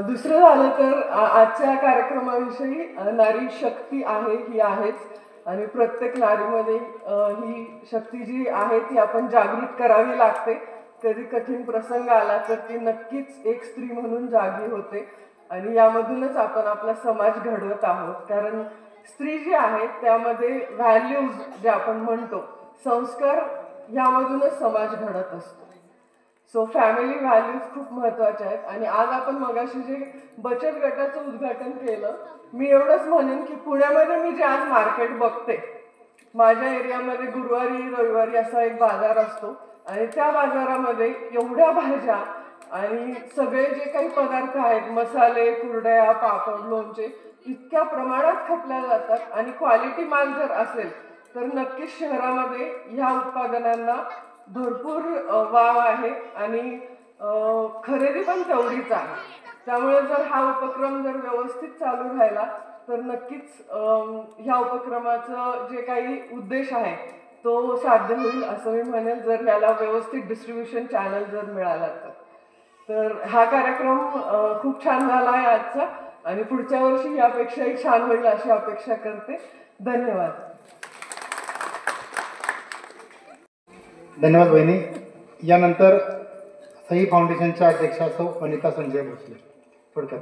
दुसरं झालं तर आजच्या कार्यक्रमाविषयी नारी शक्ती आहे ही आहेच आणि प्रत्येक नारीमध्ये ही शक्ती जी आहे ती आपण जागृत करावी लागते. कधी कठीण प्रसंग आला तर ती नक्कीच एक स्त्री म्हणून जागी होते आणि यामधूनच आपण आपला समाज घडवत आहोत. कारण स्त्री जी आहे त्यामध्ये व्हॅल्यूज जे आपण म्हणतो, संस्कार, यामधूनच समाज घडत असतो. सो फॅमिली व्हॅल्यूज खूप महत्त्वाच्या आहेत. आणि आज आपण मगाशी जे बचत गटाचं उद्घाटन केलं, मी एवढंच म्हणेन की पुण्यामध्ये मी जे आज मार्केट बघते, माझ्या एरियामध्ये गुरुवारी रविवारी असा एक बाजार असतो आणि त्या बाजारामध्ये एवढ्या भाज्या आणि सगळे जे काही पदार्थ आहेत, मसाले, कुरड्या, पापड, लोणचे इतक्या प्रमाणात खपल्या जातात आणि क्वालिटी माल जर असेल तर नक्कीच शहरामध्ये ह्या उत्पादनांना भरपूर वाव आहे आणि खरेदी पण तेवढीच आहे. त्यामुळे जर हा उपक्रम जर व्यवस्थित चालू राहिला तर नक्कीच ह्या उपक्रमाचं जे काही उद्देश आहे तो साध्य होईल असं मी म्हणेल, जर याला व्यवस्थित डिस्ट्रीब्युशन चॅनल जर मिळाला तर. हा कार्यक्रम खूप छान झाला आहे आजचा आणि पुढच्या वर्षी यापेक्षाही छान होईल अशी अपेक्षा करते. धन्यवाद. धन्यवाद बहिणी. यानंतर सई फाउंडेशनच्या अध्यक्षा सौ वनिता संजय भोसले. थोडक्यात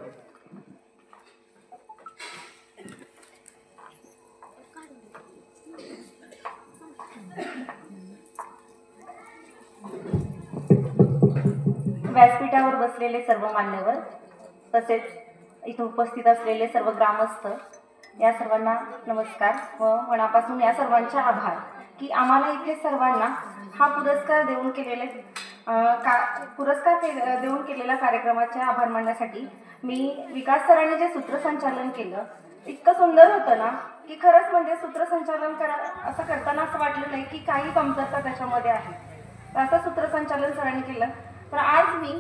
व्यासपीठावर बसलेले सर्व मान्यवर तसेच इथे उपस्थित असलेले सर्व ग्रामस्थ, या सर्वांना नमस्कार व मनापासून या सर्वांचे आभार की आम्हाला इथे सर्वांना हा पुरस्कार देऊन केलेल्या कार्यक्रमाचे आभार मानण्यासाठी. मी विकास सरांनी जे सूत्रसंचालन केलं इतकं सुंदर होतं ना की खरंच म्हणजे सूत्रसंचालन असं करताना असं वाटलं नाही की काही कमतरता त्याच्यामध्ये आहे. तर असं सूत्रसंचालन सरांनी केलं. तर आज मी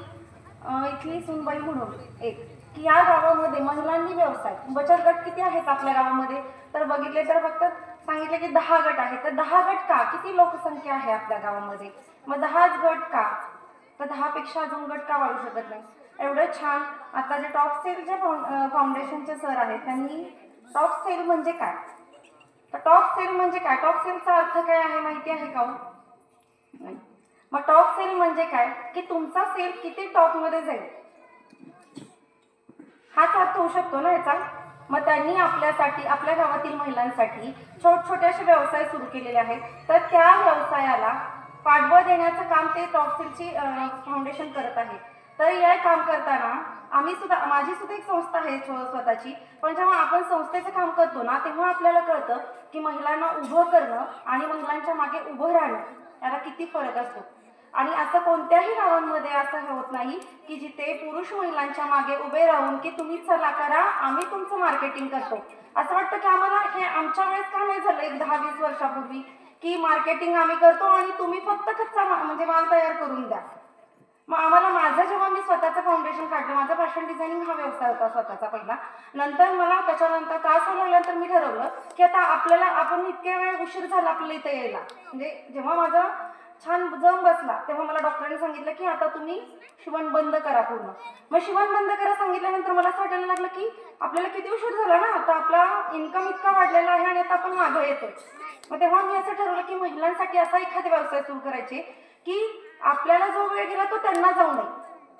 इथली सुनबाई म्हणून एक की या गावामध्ये महिलांनी व्यवसाय बचत गट किती आहेत आपल्या गावामध्ये तर बघितले तर फक्त सांगितले की 10 गट आहेत. तर 10 गट का? किती लोकसंख्या आहे आपल्या गावामध्ये, मग 10च गट का? तर 10 पेक्षा अजून गट का वाढू शकत नाही? एवढं छान. आता जे टॉप सेल जे फाउंडेशनचे सर आहेत त्यांनी टॉप सेल म्हणजे काय, तर टॉप सेल म्हणजे काय, टॉप सेलचा अर्थ काय आहे माहिती आहे का? मग टॉप सेल म्हणजे काय की तुमचा सेल किती टॉपमध्ये जाईल हाच अर्थ होऊ शकतो ना याचा. मग त्यांनी आपल्यासाठी आपल्या गावातील महिलांसाठी छोटे असे व्यवसाय सुरू केलेले आहेत. तर त्या व्यवसायाला पाठबळ देण्याचं काम ते टॉप सेलची फाउंडेशन करत आहे. तर या काम करताना माझी सुद्धा एक संस्था आहे स्वतःची, पण जेव्हा आपण संस्थेचं काम करतो ना तेव्हा आपल्याला कळतं की महिलांना उभं करणं आणि महिलांच्या मागे उभं राहणं याला किती फरक असतो. आणि असं कोणत्याही गावांमध्ये असं होत नाही की जिथे पुरुष महिलांच्या मागे उभे राहून की तुम्ही चला करा, आम्ही तुमचं मार्केटिंग करतो. असं वाटतं की आम्हाला हे आमच्या वेळेस का नाही झालं एक 10-20 वर्षापूर्वी की मार्केटिंग आम्ही करतो आणि तुम्ही फक्त कच्चा म्हणजे माल तयार करून द्या. मग आम्हाला जेव्हा मी स्वतःचं फाउंडेशन काढलं, माझा फॅशन डिझायनिंग हा व्यवसाय होता स्वतःचा पहिला, नंतर मला त्याच्यानंतर त्रास व्हायला लागल्यानंतर मी ठरवलं की आता आपण इतक्या वेळ उशीर झाला आपल्याला इथे यायला, म्हणजे जेव्हा माझा छान जम बसला तेव्हा मला डॉक्टरांनी सांगितलं की आता तुम्ही शिवण बंद करा पूर्ण. मग शिवण बंद करा सांगितल्यानंतर मला असं वाटायला लागलं की आपल्याला किती उशीर झाला ना, आता आपला इन्कम इतका वाढलेला आहे आणि आता आपण मागं येतोय. मग तेव्हा मी असं ठरवलं की महिलांसाठी असा एखादा व्यवसाय सुरू करायचे की आपल्याला जो वेळ गेला तो त्यांना जाऊ नये.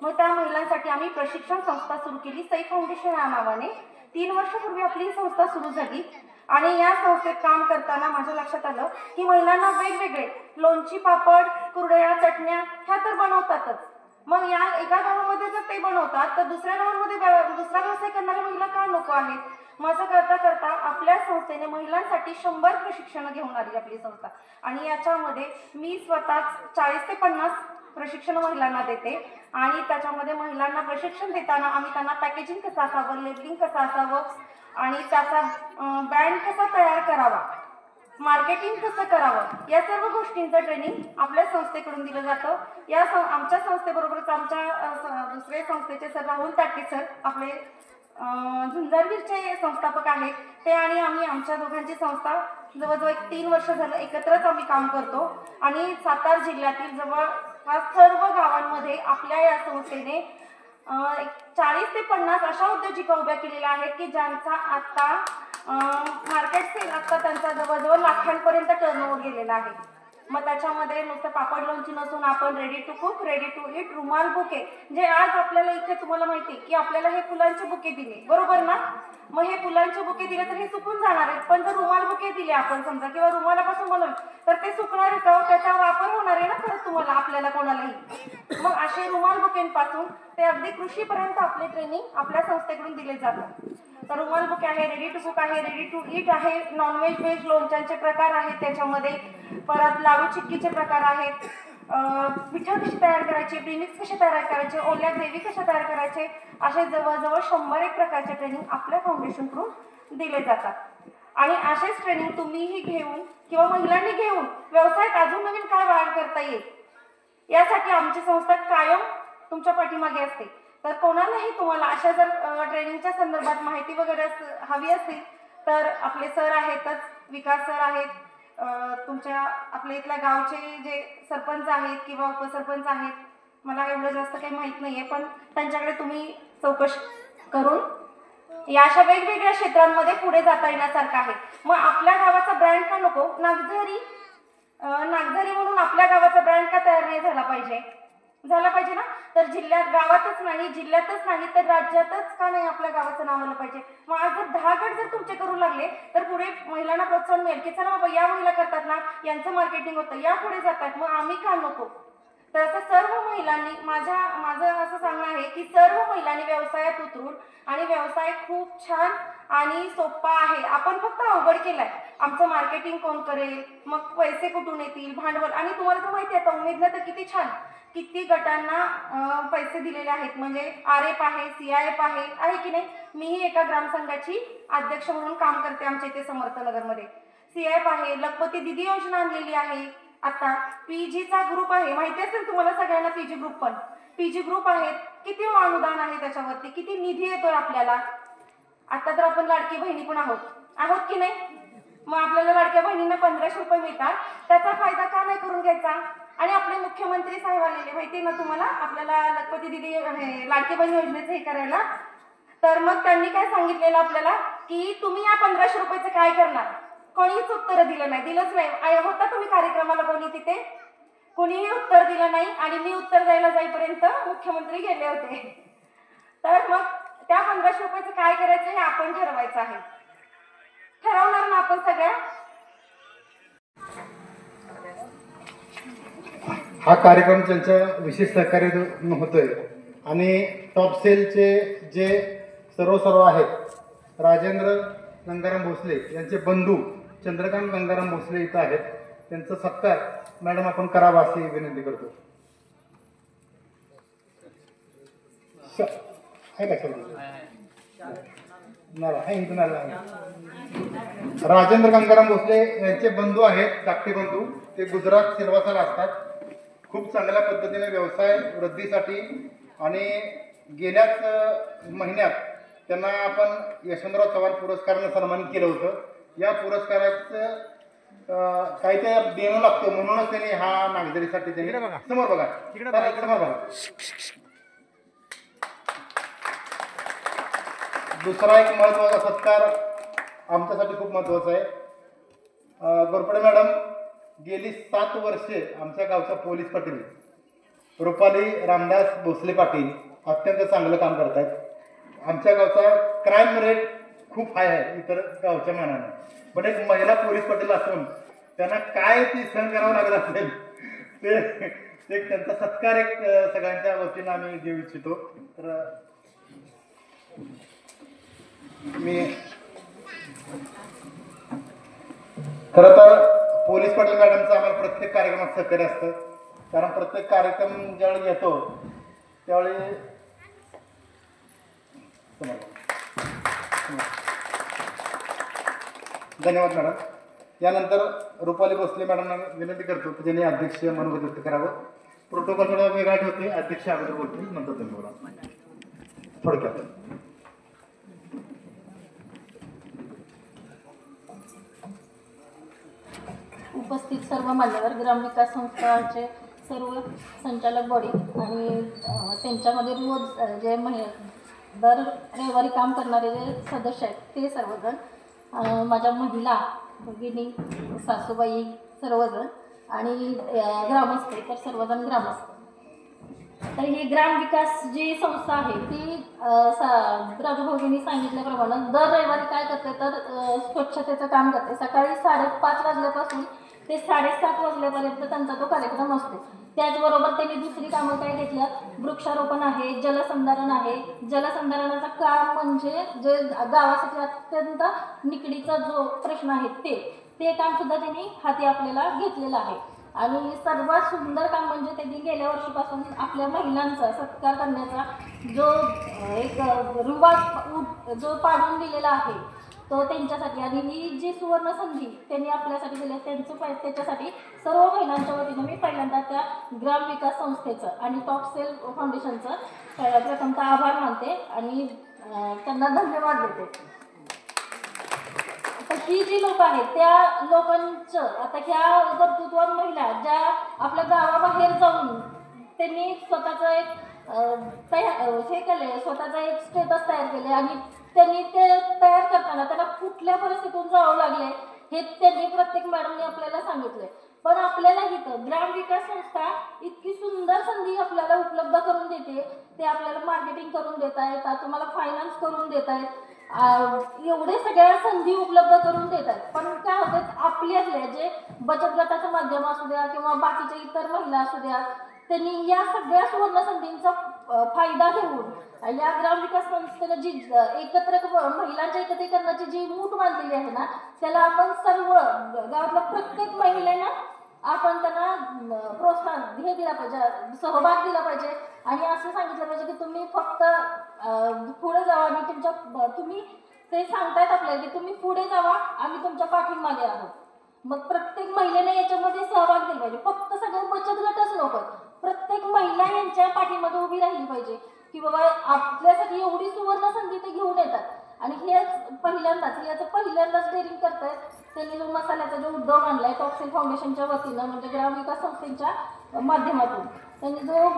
मग त्या महिलांसाठी आम्ही प्रशिक्षण संस्था सुरू केली, सई फाउंडेशन या नावाने. 3 वर्षापूर्वी आपली ही संस्था सुरू झाली आणि या संस्थेत काम करताना माझ्या लक्षात आलं की महिलांना वेगवेगळे लोणची, पापड, कुरडया, चटण्या ह्या तर बनवतातच. मग या एका गावामध्ये जर ते बनवतात तर दुसऱ्या गावामध्ये दुसरा व्यवसाय करणाऱ्या महिला का नको आहेत. मग असं करता करता आपल्या संस्थेने महिलांसाठी 100 प्रशिक्षणं घेऊन आली आपली संस्था. आणि याच्यामध्ये मी स्वतःच 40 ते 50 प्रशिक्षण महिलांना देते आणि त्याच्यामध्ये महिलांना प्रशिक्षण देताना आम्ही त्यांना पॅकेजिंग कसं असावं, लेबलिंग कसं असावं आणि त्याचा ब्रँड कसा तयार करावा, मार्केटिंग कसं करावं, या सर्व गोष्टींचं ट्रेनिंग आपल्या संस्थेकडून दिलं जातं. आमच्या संस्थेबरोबरच आमच्या दुसऱ्या संस्थेचे सर राहुल ताटे सर आपले झुंजारवीरचे संस्थापक आहेत, ते आणि आम्ही आमच्या दोघांची संस्था जवळजवळ 3 वर्ष झालं एकत्रच आम्ही काम करतो आणि सातारा जिल्ह्यातील जवळपास सर्व गावांमध्ये आपल्या या संस्थेने 40 ते 50 अशा उद्योजिका उभ्या केलेल्या आहेत की ज्यांचा आता मार्केट सेल आता त्यांचा जवळजवळ लाखांपर्यंत टर्नओव्हर गेलेला आहे. मग त्याच्यामध्ये नुसतं पापड लोणची नसून आपण ready to cook, ready to eat, रुमाल बुके, जे आज आपल्याला इथे तुम्हाला माहिती की आपल्याला हे फुलांचे बुके दिले बरोबर ना, मग हे फुलांचे बुके दिले तर हे सुकून जाणार आहेत, पण जर रुमाल बुके दिले आपण समजा किंवा रुमालापासून बनवलं तर ते सुकणार आहे का, त्याचा वापर होणार आहे ना परत तुम्हाला आपल्याला कोणालाही. मग असे रुमाल बुकेंपासून ते अगदी कृषीपर्यंत आपले ट्रेनिंग आपल्या संस्थेकडून दिले जातात. तर रुमाल बुके आहे, रेडी टू कुक आहे, रेडी टू ईट आहे, नॉनव्हेज व्हेज लोणच्यांचे प्रकार आहेत त्याच्यामध्ये, परत लाडू चिक्कीचे प्रकार आहेत, पिठं कशी तयार करायची, प्रीमिक्स कसे तयार करायचे, ओल्या ग्रेव्ही कशा तयार करायचे, असे जवळजवळ 100 प्रकारचे ट्रेनिंग आपल्या फाउंडेशनकडून दिले जातात. आणि असेच ट्रेनिंग तुम्हीही घेऊन किंवा महिलांनी घेऊन व्यवसायात अजून नवीन काय वाढ करता येईल यासाठी आमची संस्था कायम तुमच्या पाठीमागे असते. तर कोणालाही तुम्हाला अशा जर ट्रेनिंगच्या संदर्भात माहिती वगैरे हवी असेल तर आपले सर आहेतच, विकास सर आहेत, तुमच्या आपल्या इथल्या गावचे जे सरपंच आहेत किंवा उपसरपंच आहेत, मला एवढं जास्त काही माहीत नाही आहे, पण त्यांच्याकडे तुम्ही चौकशी करून या अशा वेगवेगळ्या क्षेत्रांमध्ये पुढे जाता येण्यासारखं आहे. मग आपल्या गावाचा ब्रँड का नको, नागझरी म्हणून आपल्या गावाचा ब्रँड का तयार नाही झाला पाहिजे ना, तर गावातच नाही, जिल्ह्यातच नाही तर राज्यातच का नाही आपल्या गावाचं नाव आलं पाहिजे. मग आज जर 10 गट जर तुमचे करू लागले तर पुढे महिलांना प्रोत्साहन मिळेल की चला बाबा या महिला करतात ना, यांचं मार्केटिंग होतं, या पुढे जातात, मग आम्ही का नको. तर असं सर्व महिलांनी माझं असं सांगणं आहे की सर्व महिलांनी व्यवसायात उतरून, आणि व्यवसाय खूप छान आणि सोपा आहे, आपण फक्त अवघड केलाय. आमचं मार्केटिंग कोण करेल, मग पैसे कुठून येतील, भांडवल, आणि तुम्हाला तर माहिती आहे उमेदनं तर किती गटांना पैसे दिलेले आहेत, म्हणजे RF आहे, CIF आहे की नाही. मीही एका ग्रामसंघाची अध्यक्ष म्हणून काम करते आमच्या इथे समर्थनगरमध्ये. CIF आहे, लखपती दिदी योजना आणलेली आहे, आता PGचा ग्रुप आहे, माहिती असेल तुम्हाला सगळ्यांना PG ग्रुप आहेत, किती अनुदान आहे त्याच्यावरती, किती निधी येतोय आपल्याला. आता तर आपण लाडकी बहिणी पण आहोत की नाही. मग आपल्याला लाडक्या बहिणींना 1500 रुपये मिळतात, त्याचा फायदा का नाही करून घ्यायचा. आणि आपले मुख्यमंत्री साहेब आलेले माहिती ना तुम्हाला, आपल्याला लखपती दिदी लाडकी बहीण योजनेचं हे करायला, तर मग त्यांनी काय सांगितलेलं आपल्याला की तुम्ही या 1500 रुपयाचं काय करणार. कोणीच उत्तर दिलंच नाही. होता तुम्ही कार्यक्रमाला कोणीही उत्तर दिलं नाही, आणि मी उत्तर द्यायला जाईपर्यंत मुख्यमंत्री गेले होते. तर मग त्या 1500 रुपयाचं काय करायचं हे आपण ठरवायचं आहे. ठरवणार ना आपण सगळ्या. हा कार्यक्रम त्यांच्या विशेष सहकार्य होतोय आणि टॉप सेलचे जे सर्व आहेत, राजेंद्र गंगाराम भोसले यांचे बंधू चंद्रकांत गंगाराम भोसले इथं आहेत, त्यांचा सत्कार मॅडम आपण करावा अशी विनंती करतो. राजेंद्र गंगाराम भोसले यांचे बंधू आहेत, धाकटे बंधू, ते गुजरात सिल्वासाला असतात. खूप चांगल्या पद्धतीने व्यवसाय वृद्धीसाठी आणि गेल्याच महिन्यात त्यांना आपण यशवंतराव चव्हाण पुरस्कारानं सन्मानित केलं होतं. या पुरस्काराचं काही ते देणं लागतं म्हणूनच त्यांनी हा नागझरीसाठी त्यांनी समोर बघा समोर बघा. दुसरा एक महत्त्वाचा सत्कार आमच्यासाठी खूप महत्त्वाचा आहे. गोरपडे मॅडम गेली 7 वर्षे आमच्या गावच्या पोलीस पाटील रुपाली रामदास भोसले पाटील अत्यंत चांगलं काम करत आहेत. आमच्या गावचा क्राईम रेट खूप हाय आहे इतर गावच्या मानाने, पण एक महिला पोलीस पाटील असून त्यांना काय ती सहन करावं लागत असेल ते एक त्यांचा सत्कार एक सगळ्यांच्या वतीनं आम्ही देऊ इच्छितो. तर मी खरं तर पोलीस पाटील मॅडमचं आम्हाला प्रत्येक कार्यक्रमात सहकार्य असतं, कारण प्रत्येक कार्यक्रम ज्यावेळी येतो त्यावेळी धन्यवाद मॅडम. यानंतर रुपाली भोसले मॅडमना विनंती करतो की त्यांनी अध्यक्ष मनोगत व्यक्त करावं. प्रोटोकॉल थोडा वेगळा ठेवते, अध्यक्ष अगोदर बोलतील नंतर तुम्ही बोला थोडक्यात. उपस्थित सर्व मान्यवर, ग्रामविकास संस्थाचे सर्व संचालक बॉडी आणि त्यांच्यामध्ये रोज जे दर रविवारी काम करणारे जे सदस्य आहेत ते सर्वजण, माझ्या महिला भगिनी सासूबाई सर्वजण आणि ग्रामस्थ तर सर्वजण ग्रामस्थ. तर ही ग्रामविकास जी संस्था आहे ती राजूभाऊजींनी सांगितल्याप्रमाणे दर रविवारी काय करते तर स्वच्छतेचं काम करते. सकाळी 5:30 वाजल्यापासून ते 7:30 वाजल्यापर्यंत त्यांचा तो कार्यक्रम असतो. त्याचबरोबर त्यांनी दुसरी कामं काय घेतल्यात, वृक्षारोपण आहे, जलसंधारण आहे. जलसंधारणाचं काम म्हणजे जे गावासाठी अत्यंत निकडीचा जो प्रश्न आहे ते कामसुद्धा त्यांनी हाती आपल्याला घेतलेलं आहे. आणि सर्वात सुंदर काम म्हणजे त्यांनी गेल्या वर्षीपासून आपल्या महिलांचा सत्कार करण्याचा जो एक रिवाज जो पाडून दिलेला आहे तो त्यांच्यासाठी, आणि ही जी सुवर्ण संधी त्यांनी आपल्यासाठी दिली त्याच्यासाठी सर्व महिलांच्या वतीनं मी पहिल्यांदा त्या ग्रामविकास संस्थेचं आणि टॉप सेल फाउंडेशनचं प्रथमतः आभार मानते आणि त्यांना धन्यवाद देते. तर ही जी लोक आहेत त्या लोकांचं आता ह्या कर्तृत्ववान महिला ज्या आपल्या गावाबाहेर जाऊन त्यांनी स्वतःचं एक हे केले, स्वतःचा एक स्टेटस तयार केले आणि त्यांनी ते तयार करताना त्यांना कुठल्या परिस्थितीतून जावं लागले हे त्यांनी प्रत्येक मॅडमने आपल्याला सांगितले. पण आपल्याला इथं ग्रामविकास संस्था इतकी सुंदर संधी आपल्याला उपलब्ध करून देते. ते आपल्याला मार्केटिंग करून देत आहेत, तुम्हाला फायनान्स करून देत आहेत, एवढे सगळ्या संधी उपलब्ध करून देत आहेत. पण काय होतं आपल्यातले जे बचत गटाचं माध्यम असू द्या किंवा बाकीच्या इतर महिला असू द्या त्यांनी या सगळ्या सुवर्ण संधींचा फायदा घेऊन या ग्रामविकास संस्थेनं जी महिलांच्या एकत्रीकरणाची जी मूठ बांधलेली आहे ना त्याला आपण सर्व गावातल्या प्रत्येक महिलेनं आपण त्यांना प्रोत्साहन हे दिला पाहिजे, सहभाग दिला पाहिजे आणि असं सांगितलं पाहिजे की तुम्ही फक्त पुढे जावा, आम्ही तुम्ही ते सांगतायत आपल्याला की तुम्ही पुढे जावा, आम्ही तुमच्या पाठीमागे आहोत. मग प्रत्येक महिलेने याच्यामध्ये सहभाग दिला पाहिजे. फक्त सगळे बचत गटच नको, प्रत्येक महिला यांच्या पाठीमागे उभी राहिली पाहिजे की बाबा आपल्यासाठी एवढी सुवर्ण संधी ते घेऊन येतात आणि हेच पहिल्यांदाच डेअरिंग करतायत. त्यांनी जो मसाल्याचा जो उद्योग आणलाय टॉक्सिल फाउंडेशनच्या वतीनं म्हणजे ग्रामविकास संस्थेच्या माध्यमातून त्यांनी जो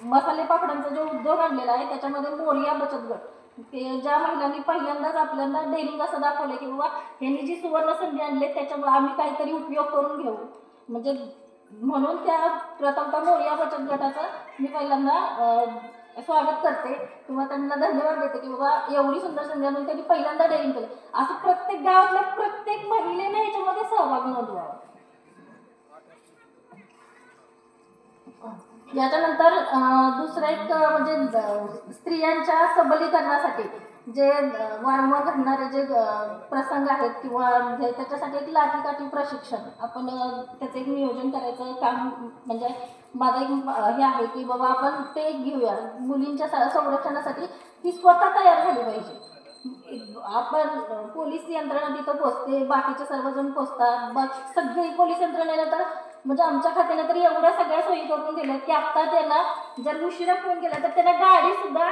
मसाले पापडांचा जो उद्योग आणलेला आहे त्याच्यामध्ये मोरिया बचत गट ते ज्या महिलांनी पहिल्यांदाच आपल्याला डेअरिंग असं दाखवलं की बाबा ह्यांनी जी सुवर्ण संधी आणली त्याच्यामुळे आम्ही काहीतरी उपयोग करून घेऊ म्हणजे म्हणून त्या प्रथमतः मोरिया बचत गटाचं मी पहिल्यांदा स्वागत करते किंवा त्यांना धन्यवाद देते की बाबा एवढी सुंदर संधी आणून त्यांनी पहिल्यांदा डेअरिंग केलं. असं प्रत्येक गावातल्या प्रत्येक महिलेने याच्यामध्ये सहभाग नोंदवावा. याच्यानंतर दुसरं एक म्हणजे स्त्रियांच्या सबलीकरणासाठी जे वारंवार घडणारे जे प्रसंग आहेत किंवा त्याच्यासाठी एक लाठीकाठी प्रशिक्षण आपण त्याचं एक नियोजन करायचं काम म्हणजे माझं एक हे आहे की बाबा आपण ते घेऊया. मुलींच्या संरक्षणासाठी ती स्वतः तयार झाली पाहिजे. आपण पोलीस यंत्रणा तिथं पोचते, बाकीचे सर्वजण पोचतात, सगळी पोलीस यंत्रणेला तर म्हणजे आमच्या खात्याने तरी एवढ्या सगळ्या सोयी करून दिल्या की आत्ता त्याला जर उशिरा फोन केला तर त्याला गाडीसुद्धा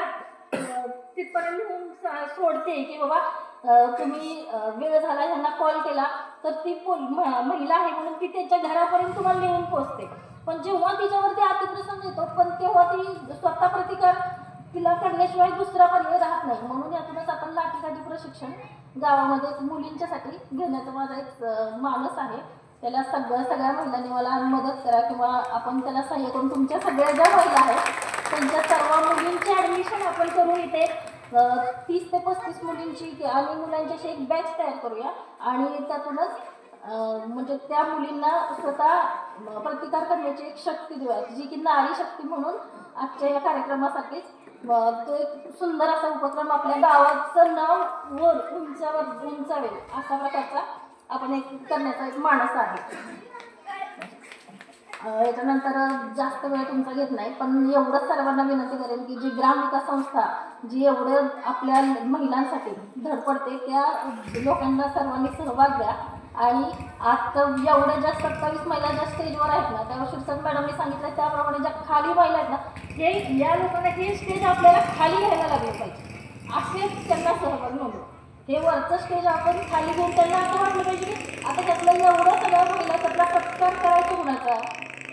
तिथपर्यंत नेऊन सोडते की बाबा तुम्ही वेळ झाला ह्यांना कॉल केला तर ती महिला आहे म्हणून ती त्याच्या घरापर्यंत तुम्हाला नेऊन पोहोचते. पण जेव्हा तिच्यावरती अतिप्रसंग येतो पण तेव्हा ती स्वतः प्रतिकार तिला करण्याशिवाय दुसरा पर्याय राहत नाही. म्हणून यातूनच आपण लाठीकाठी प्रशिक्षण गावामध्ये मुलींच्यासाठी घेण्याचा माझा एक मानस आहे. त्याला सगळ्या महिलांनी मला मदत करा किंवा आपण त्याला सहाय्य करून तुमच्या सगळ्या ज्या महिला आहेत त्यांच्या सर्व मुलींची ॲडमिशन आपण करून इथे 30 ते 35 मुलींची आणि मुलांची एक बॅच तयार करूया आणि त्यातूनच म्हणजे त्या मुलींना स्वतः प्रतिकार करण्याची एक शक्ती देऊया जी की नारी शक्ती म्हणून आजच्या या कार्यक्रमासाठीच तो एक सुंदर असा उपक्रम आपल्या गावाचं नाव उंचावेल अशा प्रकारचा आपण एक करण्याचा एक मानस आहे. याच्यानंतर जास्त वेळ तुमचा घेत नाही पण एवढंच सर्वांना विनंती करेन की जी ग्रामविकास संस्था जी एवढं आपल्या महिलांसाठी धडपडते त्या लोकांना सर्वांनी सहभाग द्या. आणि आता एवढ्या ज्या 27 महिला ज्या स्टेजवर आहेत ना त्यावर शिरसाट मॅडमने सांगितलं त्याप्रमाणे ज्या खाली महिला आहेत ना हे या लोकांना हे स्टेज आपल्याला खाली घ्यायला लागलं पाहिजे असेच त्यांना सहभाग नव्हतं. हे वरचं स्टेज आपण खाली घेऊन त्यांना असं वाटलं पाहिजे की आता त्यातलं एवढं सगळ्या महिला त्यातला सत्कार करायचा कुणाचा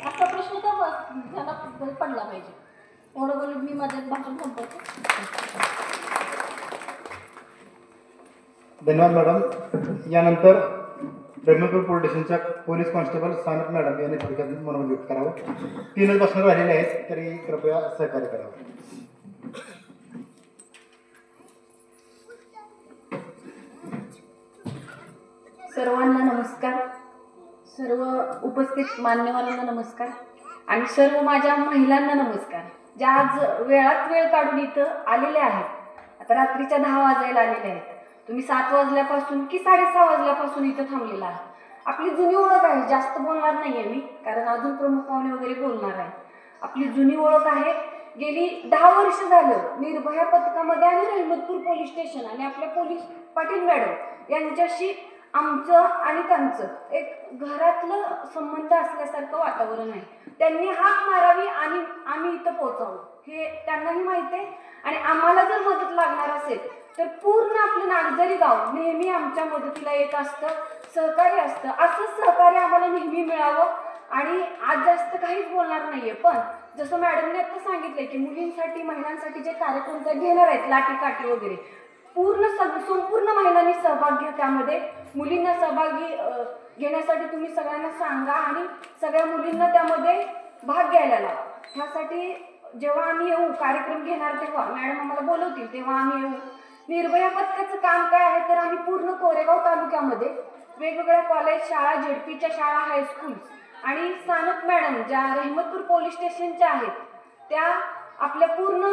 असा प्रश्न त्याला पडला पाहिजे. एवढं बोलून मी माझं भाषण संपवतो. धन्यवाद मॅडम. यानंतर ब्रह्मपूर पोलीस स्टेशनच्या पोलीस कॉन्स्टेबल सानप मॅडम यांनी थोडक्यात मनोगत व्यक्त करावं. 3च भाषणं राहिलेले आहेत तरी कृपया सहकार्य करावं. सर्वांना नमस्कार. सर्व उपस्थित मान्यवरांना नमस्कार आणि सर्व माझ्या महिलांना नमस्कार ज्या आज वेळात वेळ काढून इथं आलेल्या आहेत. आता रात्रीच्या 10 वाजायला आलेल्या आहेत. तुम्ही 7 वाजल्यापासून की 6:30 वाजल्यापासून इथं थांबलेला आहे. आपली जुनी ओळख आहे. जास्त बोलणार नाही आहे मी कारण अजून प्रमुख पाहुणे वगैरे बोलणार आहे. आपली जुनी ओळख आहे. गेली 10 वर्ष झालं निर्भया पथकामध्ये आणि रहमतपूर पोलीस स्टेशन आणि आपल्या पोलीस पाटील मॅडम यांच्याशी आमचं आणि त्यांचं एक घरातलं संबंध असल्यासारखं वातावरण आहे. त्यांनी हाक मारावी आणि आम्ही इथं पोहोचावं हे त्यांनाही माहिती आहे. आणि आम्हाला जर मदत लागणार असेल तर पूर्ण आपलं नागझरी गाव नेहमी आमच्या मदतीला येत असतं, सहकार्य असतं. असंच सहकार्य आम्हाला नेहमी मिळावं. आणि आज जास्त काहीच बोलणार नाहीये पण जसं मॅडमने आता सांगितलंय की मुलींसाठी महिलांसाठी जे कार्यक्रम ते घेणार आहेत लाठीकाठी वगैरे संपूर्ण महिलांनी सहभाग घ्या. त्यामध्ये मुलींना सहभागी घेण्यासाठी तुम्ही सगळ्यांना सांगा आणि सगळ्या मुलींना त्यामध्ये भाग घ्यायला लावा. ह्यासाठी जेव्हा आम्ही येऊ कार्यक्रम घेणार तेव्हा मॅडम आम्हाला बोलवतील तेव्हा आम्ही येऊ. निर्भया पथकाचं काम काय आहे तर आम्ही पूर्ण कोरेगाव तालुक्यामध्ये वेगवेगळ्या कॉलेज शाळा झेडपीच्या शाळा हायस्कूल आणि सानप मॅडम ज्या रहमतपूर पोलीस स्टेशनच्या आहेत त्या आपल्या पूर्ण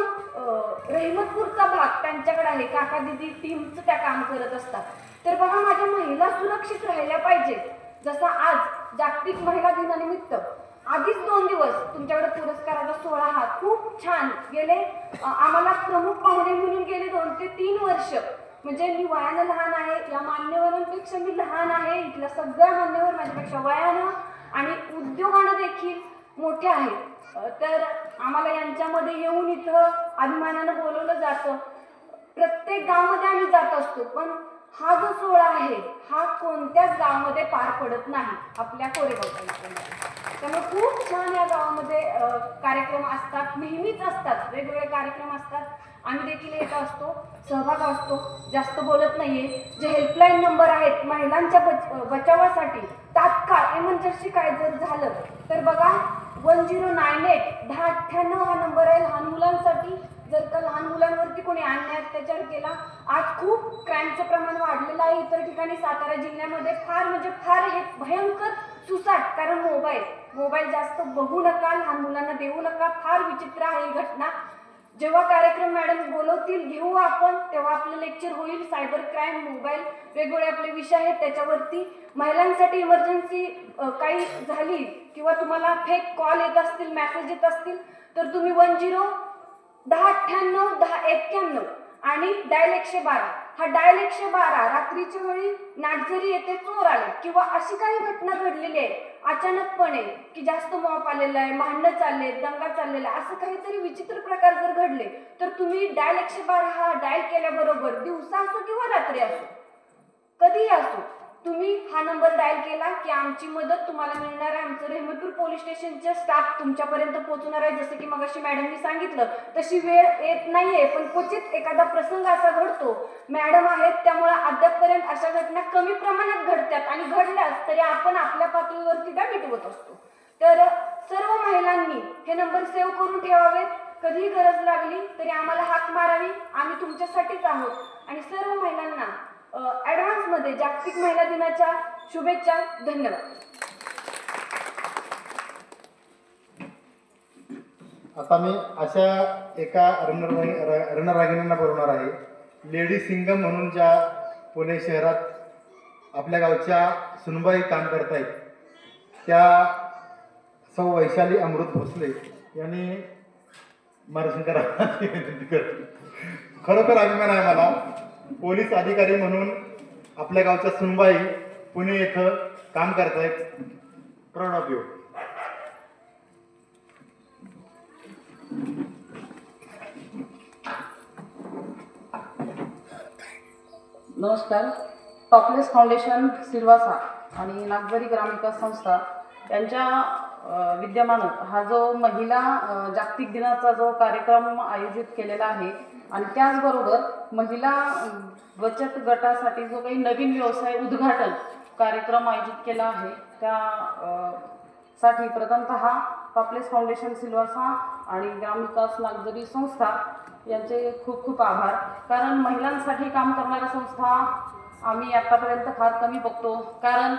रहमतपूरचा भाग त्यांच्याकडे आहे. काका दिदी टीमचं त्या काम करत असतात. तर बघा माझ्या महिला सुरक्षित राहिल्या पाहिजेत. जसा आज जागतिक महिला दिनानिमित्त आधीच 2 दिवस तुमच्याकडे पुरस्काराचा सोहळा हा खूप छान गेले. आम्हाला प्रमुख पाहुणे म्हणून गेले 2 ते 3 वर्ष म्हणजे मी वयानं लहान आहे. या मान्यवरांपेक्षा मी लहान आहे. इथल्या सगळ्या मान्यवर माझ्यापेक्षा वयानं आणि उद्योगानं देखील मोठे आहेत. तर आम्हाला यांच्यामध्ये येऊन इथं अभिमानानं बोलवलं जातं. प्रत्येक गावामध्ये आम्ही जात असतो पण हा जो सोहळा आहे हा कोणत्याच गावामध्ये पार पडत नाही आपल्या कोरेगाव तालुक्यामध्ये. त्यामुळे खूप छान या गावामध्ये कार्यक्रम असतात, नेहमीच असतात, वेगवेगळे कार्यक्रम असतात. आम्ही देखील येत असतो, सहभाग असतो. जास्त बोलत नाहीये. जे हेल्पलाईन नंबर आहेत महिलांच्या बचावासाठी तात्काळ इमर्जन्सी काय जर झालं तर बघा 1098 1098 हा नंबर आहे लहान मुलांसाठी. जर का लहान मुलांवरती कोणी अन्याय अत्याचार केला, आज खूप क्राईमचं प्रमाण वाढलेलं आहे. इतर ठिकाणी सातारा जिल्ह्यामध्ये फार म्हणजे फार हे भयंकर सुसाट. कारण मोबाईल जास्त बघू नका, लहान मुलांना देऊ नका. फार विचित्र आहे ही घटना. जेव्हा कार्यक्रम मॅडम बोलवतील घेऊ आपण तेव्हा आपलं लेक्चर होईल. सायबर क्राईम, मोबाईल वेगवेगळे आपले विषय आहेत त्याच्यावरती. महिलांसाठी इमर्जन्सी काही झाली किंवा तुम्हाला फेक कॉल येत असतील, मेसेज येत असतील तर तुम्ही 1098 1091 आणि डायल 112 हा डायल 112 रात्रीच्या वेळी नाटझरी येथे चोर आले किंवा अशी काही घटना घडलेली आहे अचानकपणे की जास्त मॉप आलेला आहे, भांडणं चालले, दंगा चाललेला, असं काहीतरी विचित्र प्रकार जर घडले तर तुम्ही डायल 112 हा डायल केल्याबरोबर दिवसा असो किंवा रात्री असो कधीही असो तुम्ही हा नंबर डायल केला की आमची मदत तुम्हाला मिळणार आहे. आमचं रहमतपूर पोलीस स्टेशनचे स्टाफ तुमच्यापर्यंत पोहोचणार आहे. जसं की मगाशी मॅडमनी सांगितलं तशी वेळ येत नाहीये, पण क्वचित एखादा प्रसंग असा घडतो. मॅडम आहेत त्यामुळे अद्यापपर्यंत अशा घटना कमी प्रमाणात घडतात आणि घडल्यास तरी आपण आपल्या पातळीवरती त्या मिटवत असतो. तर सर्व महिलांनी हे नंबर सेव्ह करून ठेवावेत. कधीही गरज लागली तरी आम्हाला हाक मारावी, आम्ही तुमच्यासाठीच आहोत. आणि सर्व महिलांना ॲडव्हान्समध्ये जागतिक महिला दिनाच्या शुभेच्छा. धन्यवाद. आता मी अशा एका रणरागिणींना बोलवणार आहे. लेडी सिंगम म्हणून ज्या पुणे शहरात आपल्या गावच्या सुनबाई काम करतायत त्या सौ वैशाली अमृत भोसले यांनी मार्गदर्शन करा. खरोखर अभिमान आहे मला. पोलीस अधिकारी म्हणून आपल्या गावच्या सुनबाई पुणे येथे काम करतायत. Proud of you. नमस्कार. टॉपलेस फाउंडेशन सिल्वासा आणि नागझरी ग्रामविकास संस्था यांच्या विद्यमानं हा जो महिला जागतिक दिनाचा जो कार्यक्रम आयोजित केलेला आहे आणि त्याचबरोबर महिला बचत गटासाठी जो काही नवीन व्यवसाय उद्घाटन कार्यक्रम आयोजित केला आहे त्या साठी प्रथमतः टॉपलेस फाउंडेशन सिल्वासा आणि ग्रामविकास नागझरी संस्था यांचे खूप खूप आभार. कारण महिलांसाठी काम करणाऱ्या संस्था आम्ही आतापर्यंत फार कमी बघतो. कारण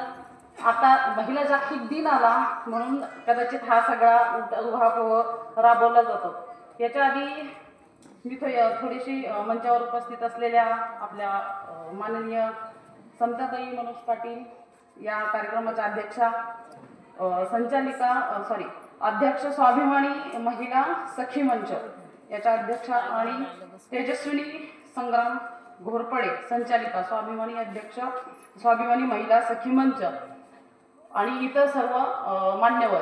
आता महिला जागतिक दिन आला म्हणून कदाचित हा सगळा उहापोह राबवला जातो. याच्या आधी मी थोडीशी मंचावर उपस्थित असलेल्या आपल्या माननीय समताताई मनोज पाटील या कार्यक्रमाच्या अध्यक्षा अध्यक्ष स्वाभिमानी महिला सखी मंच याच्या अध्यक्षा आणि तेजस्विनी संग्राम घोरपडे संचालिका स्वाभिमानी अध्यक्ष स्वाभिमानी महिला सखी मंच आणि इतर सर्व मान्यवर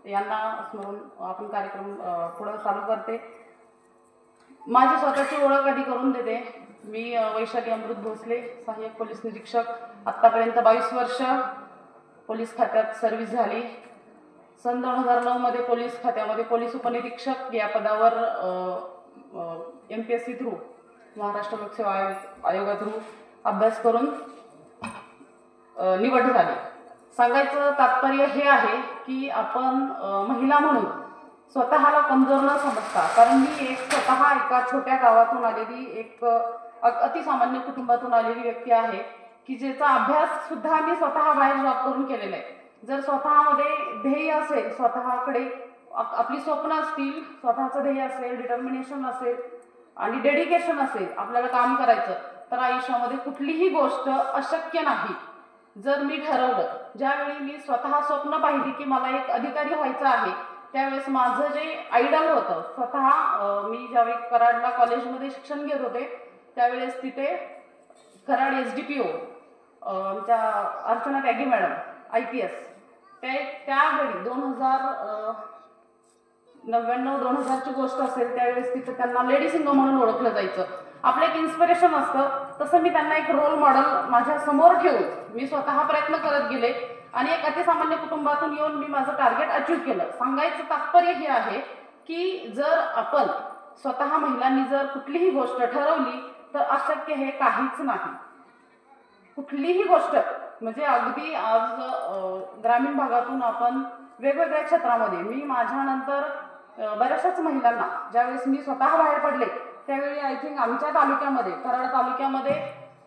यांना स्मरून आपण कार्यक्रम पुढे चालू करते. माझी स्वतःची ओळख आधी करून देते. मी वैशाली अमृत भोसले, सहाय्यक पोलीस निरीक्षक. आत्तापर्यंत 22 वर्ष पोलीस खात्यात सर्व्हिस झाली. सन 2009 मध्ये पोलीस खात्यामध्ये पोलीस उपनिरीक्षक या पदावर MPSC थ्रू महाराष्ट्र लोकसेवा आयोगा थ्रू अभ्यास करून निवड झाली. सांगायचं तात्पर्य हे आहे की आपण महिला म्हणून स्वतःला कमजोर न समजता, कारण मी स्वतः एका छोट्या गावातून आलेली एक अतिसामान्य कुटुंबातून आलेली व्यक्ती आहे की ज्याचा अभ्यास सुद्धा मी स्वतः बाहेर जॉब करून केलेला आहे. जर स्वतःमध्ये ध्येय असेल, स्वतःकडे आपली स्वप्न असतील, स्वतःचं ध्येय असेल, डिटर्मिनेशन असेल आणि डेडिकेशन असेल आपल्याला काम करायचं, तर आयुष्यामध्ये कुठलीही गोष्ट अशक्य नाही. जर मी ठरवलं, ज्यावेळी मी स्वतः स्वप्न पाहिली की मला एक अधिकारी व्हायचं आहे, त्यावेळेस माझं जे आयडल होतं स्वतः, मी ज्यावेळी कराडला कॉलेजमध्ये शिक्षण घेत होते त्यावेळेस तिथे कराड SDPO आमच्या अर्चना त्यागी मॅडम IPS त्यावेळी 2099-2000ची गोष्ट असेल, त्यावेळेस तिथं त्यांना लेडी सिंगम म्हणून ओळखलं जायचं. आपलं एक इन्स्पिरेशन असतं, तसं मी त्यांना एक रोल मॉडेल माझ्या समोर ठेवून मी स्वतः प्रयत्न करत गेले आणि एक अतिसामान्य कुटुंबातून येऊन मी माझं टार्गेट अचीव केलं. सांगायचं तात्पर्य हे आहे की जर आपण स्वतः महिलांनी जर कुठलीही गोष्ट ठरवली तर अशक्य हे काहीच नाही. कुठलीही गोष्ट म्हणजे अगदी आज ग्रामीण भागातून आपण वेगवेगळ्या क्षेत्रामध्ये, मी माझ्यानंतर बऱ्याचशाच महिलांना ज्यावेळेस मी स्वतः बाहेर पडले त्यावेळी आय थिंक आमच्या तालुक्यामध्ये, कराड तालुक्यामध्ये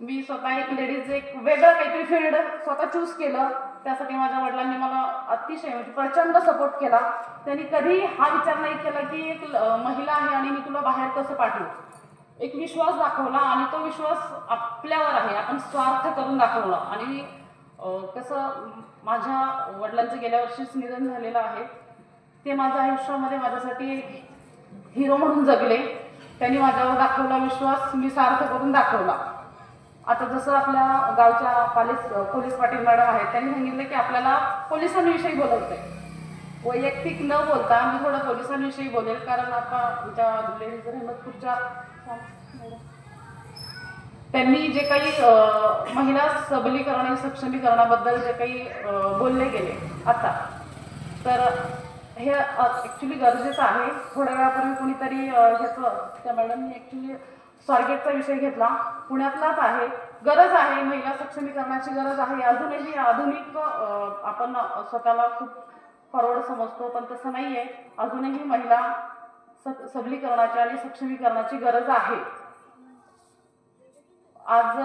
मी स्वतः एक लेडीज एक वेगळं काहीतरी फील्ड स्वतः चूज केलं. त्यासाठी माझ्या वडिलांनी मला अतिशय म्हणजे प्रचंड सपोर्ट केला. त्यांनी कधी हा विचार नाही केला की एक महिला आहे आणि मी तुला बाहेर कसं पाठवू. एक विश्वास दाखवला आणि तो विश्वास आपल्यावर आहे, आपण स्वार्थ करून दाखवला. आणि कसं माझ्या वडिलांचं गेल्या वर्षीच निधन झालेलं आहे, ते माझ्या आयुष्यामध्ये माझ्यासाठी एक हिरो म्हणून जगले. त्यांनी माझ्यावर दाखवला विश्वास मी सार्थ करून दाखवला. आता जसं आपल्या गावच्या पोलीस पाटील मॅडम आहेत, त्यांनी सांगितलं की आपल्याला पोलिसांविषयी बोलायचं आहे. वैयक्तिक न बोलता मी थोडं पोलिसांविषयी बोलेल, कारण आता आमच्या लेडीज रहमतपूरच्या त्यांनी जे काही महिला सबलीकरण आणि सक्षमीकरणाबद्दल जे काही बोलले गेले आता, तर हे ॲक्च्युली गरजेचं आहे. थोड्या वेळापूर्वी कोणीतरी ह्याचं त्या मॅडमनी ॲक्च्युली स्वारगेटचा विषय घेतला, पुण्यातलाच आहे. गरज आहे, महिला सक्षमीकरणाची गरज आहे. अजूनही आधुनिक आपण स्वतःला खूप फॉरवर्ड समजतो, पण तसं नाही आहे. अजूनही महिला सबलीकरणाची आणि सक्षमीकरणाची गरज आहे. आज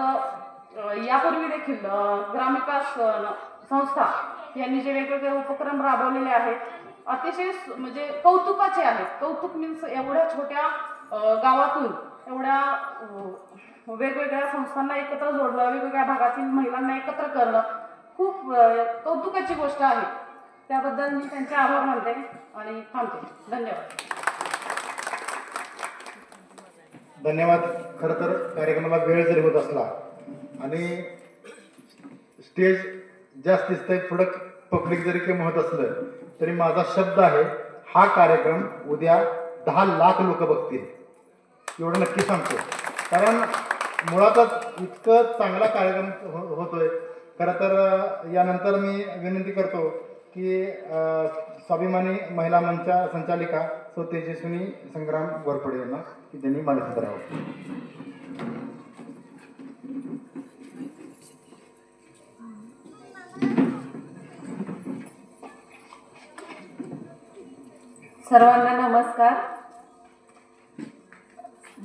यापूर्वी देखील ग्रामविकास संस्था यांनी जे वेगवेगळे उपक्रम राबवलेले आहेत, अतिशय म्हणजे कौतुकाचे आहेत. कौतुक मीन्स एवढ्या छोट्या गावातून एवढ्या वेगवेगळ्या संस्थांना एकत्र जोडणं, वेगवेगळ्या भागातील महिलांना एकत्र करणं खूप कौतुकाची गोष्ट आहे. त्याबद्दल मी त्यांचे आभार मानते आणि थांबते. धन्यवाद. धन्यवाद. खरं तर कार्यक्रमाला वेळ जरी होत असला आणि स्टेज जास्त दिसतंय, थोडं पब्लिक जरी कमी होत असलं तरी माझा शब्द आहे, हा कार्यक्रम उद्या 10 लाख लोक बघतील एवढं नक्की सांगतो. कारण मुळातच इतकं चांगला कार्यक्रम होतोय. खरं तर यानंतर मी विनंती करतो की स्वाभिमानी महिला मंचच्या संचालिका सौ तेजस्विनी संग्राम घोरपडे यांना की त्यांनी मार्गदर्शन करावं. सर्वांना नमस्कार.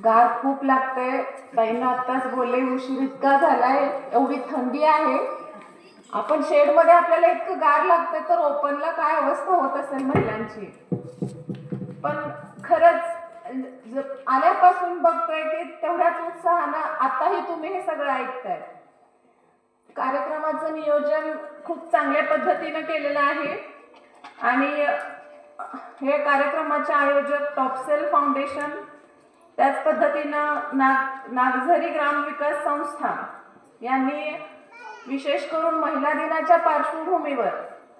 गार खूप लागतंय, ताईंना आत्ताच बोलले, उशीर इतका झालाय, एवढी थंडी आहे. आपण शेडमध्ये आपल्याला इतकं गार लागतंय, तर ओपनला काय अवस्था होत असेल महिलांची. पण खरंच आल्यापासून बघतोय की तेवढ्याच उत्साहानं आताही तुम्ही हे सगळं ऐकताय. कार्यक्रमाचं नियोजन खूप चांगल्या पद्धतीनं केलेलं आहे आणि हे कार्यक्रमाचे आयोजक टॉपसेल फाउंडेशन, त्याच पद्धतीनं नागझरी ग्रामविकास संस्था यांनी विशेष करून महिला दिनाच्या पार्श्वभूमीवर